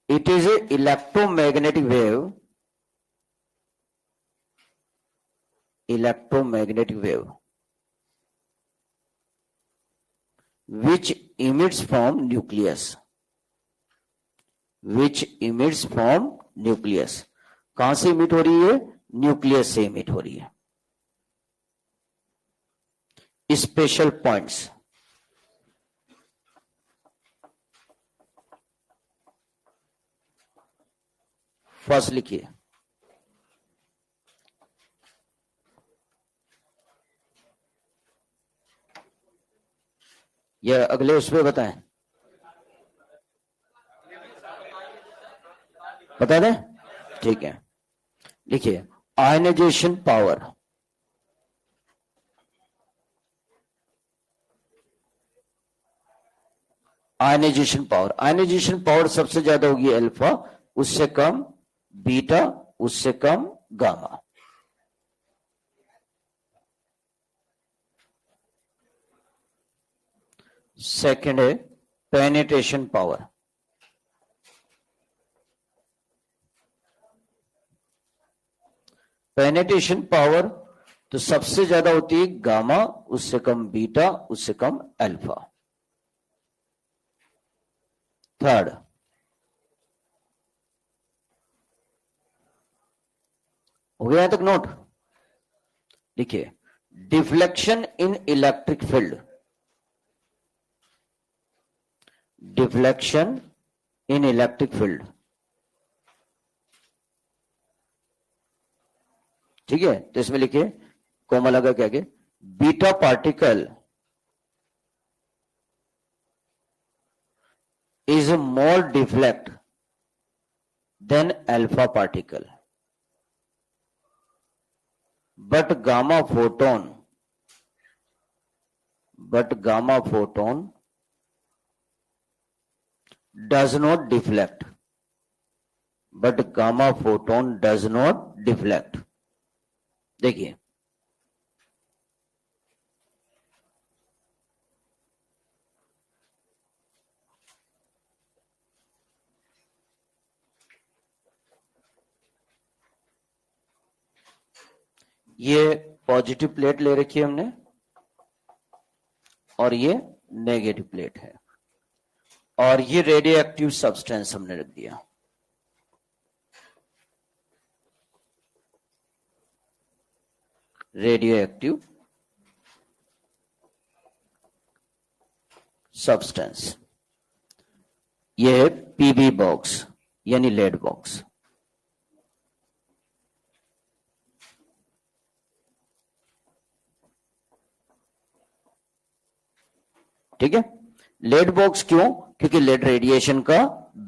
it is a electromagnetic wave which emits from nucleus, कहां से इमिट हो रही है? न्यूक्लियस से इमिट हो रही है। स्पेशल पॉइंट्स, फर्स्ट लिखिए, या अगले उसमें बताएं? बता दें? ठीक है, लिखिए आयनाइजेशन पावर। आयनाइजेशन पावर सबसे ज्यादा होगी अल्फा, उससे कम बीटा, उससे कम गामा। सेकंड है पेनिट्रेशन पावर। पेनिट्रेशन पावर तो सबसे ज्यादा होती है गामा, उससे कम बीटा, उससे कम अल्फा। थर्ड, हो गया तक नोट? देखिए deflection in electric field, deflection in electric field, ठीक है। तो इसमें लिखिए कोमल लगा क्या के, beta particle is more deflect than alpha particle, but gamma photon does not deflect, देखिए ये पॉजिटिव प्लेट ले रखी है हमने और ये नेगेटिव प्लेट है, और ये रेडियो एक्टिव सब्सटेंस हमने रख दिया। रेडियो एक्टिव सब्सटेंस, ये है पीबी बॉक्स यानी लेड बॉक्स। ठीक है, लेड बॉक्स क्यों? क्योंकि लेड रेडिएशन का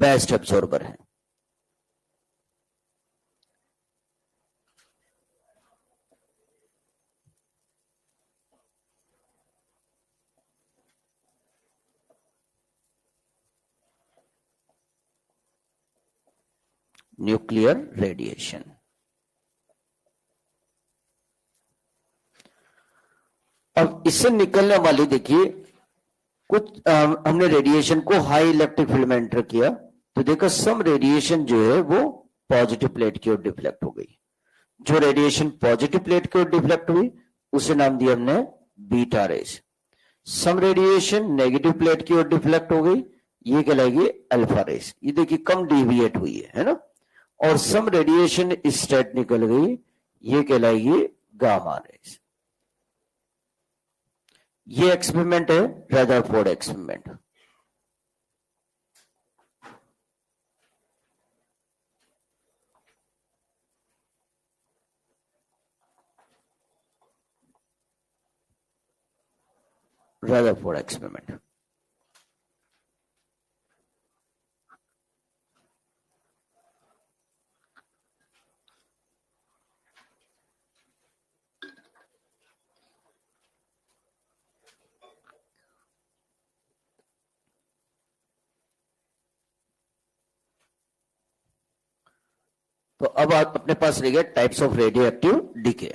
बेस्ट एब्जॉर्बर है। Nuclear radiation. अब इससे निकलने वाली देखिए कुछ हमने रेडिएशन को हाई इलेक्ट्रिक फील्ड में एंटर किया तो देखो सम रेडिएशन जो है वो पॉजिटिव प्लेट की ओर डिफ्लेक्ट हो गई। जो रेडिएशन पॉजिटिव प्लेट की ओर डिफ्लेक्ट हुई उसे नाम दिया हमने बीटा रेज। सम रेडिएशन नेगेटिव प्लेट की ओर डिफ्लेक्ट हो गई, ये कहलाएगी अल्फा रेज। ये देखिए कम डिविएट हुई है ना। और सम रेडिएशन स्ट्रेट निकल गई, ये कहलाएगी गामा रेज। ये एक्सपेरिमेंट है रदरफोर्ड एक्सपेरिमेंट। Rutherford experiment. तो अब आप अपने पास रह गए types of radioactive decay.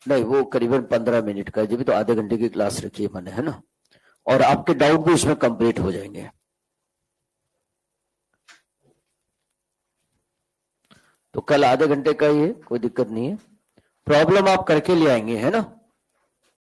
नहीं वो करीबन 15 मिनट का, जब भी तो आधे घंटे की क्लास रखी है मैंने, है ना। और आपके डाउट भी इसमें कंप्लीट हो जाएंगे। तो कल आधे घंटे का ही है, कोई दिक्कत नहीं है। प्रॉब्लम आप करके ले आएंगे, है ना।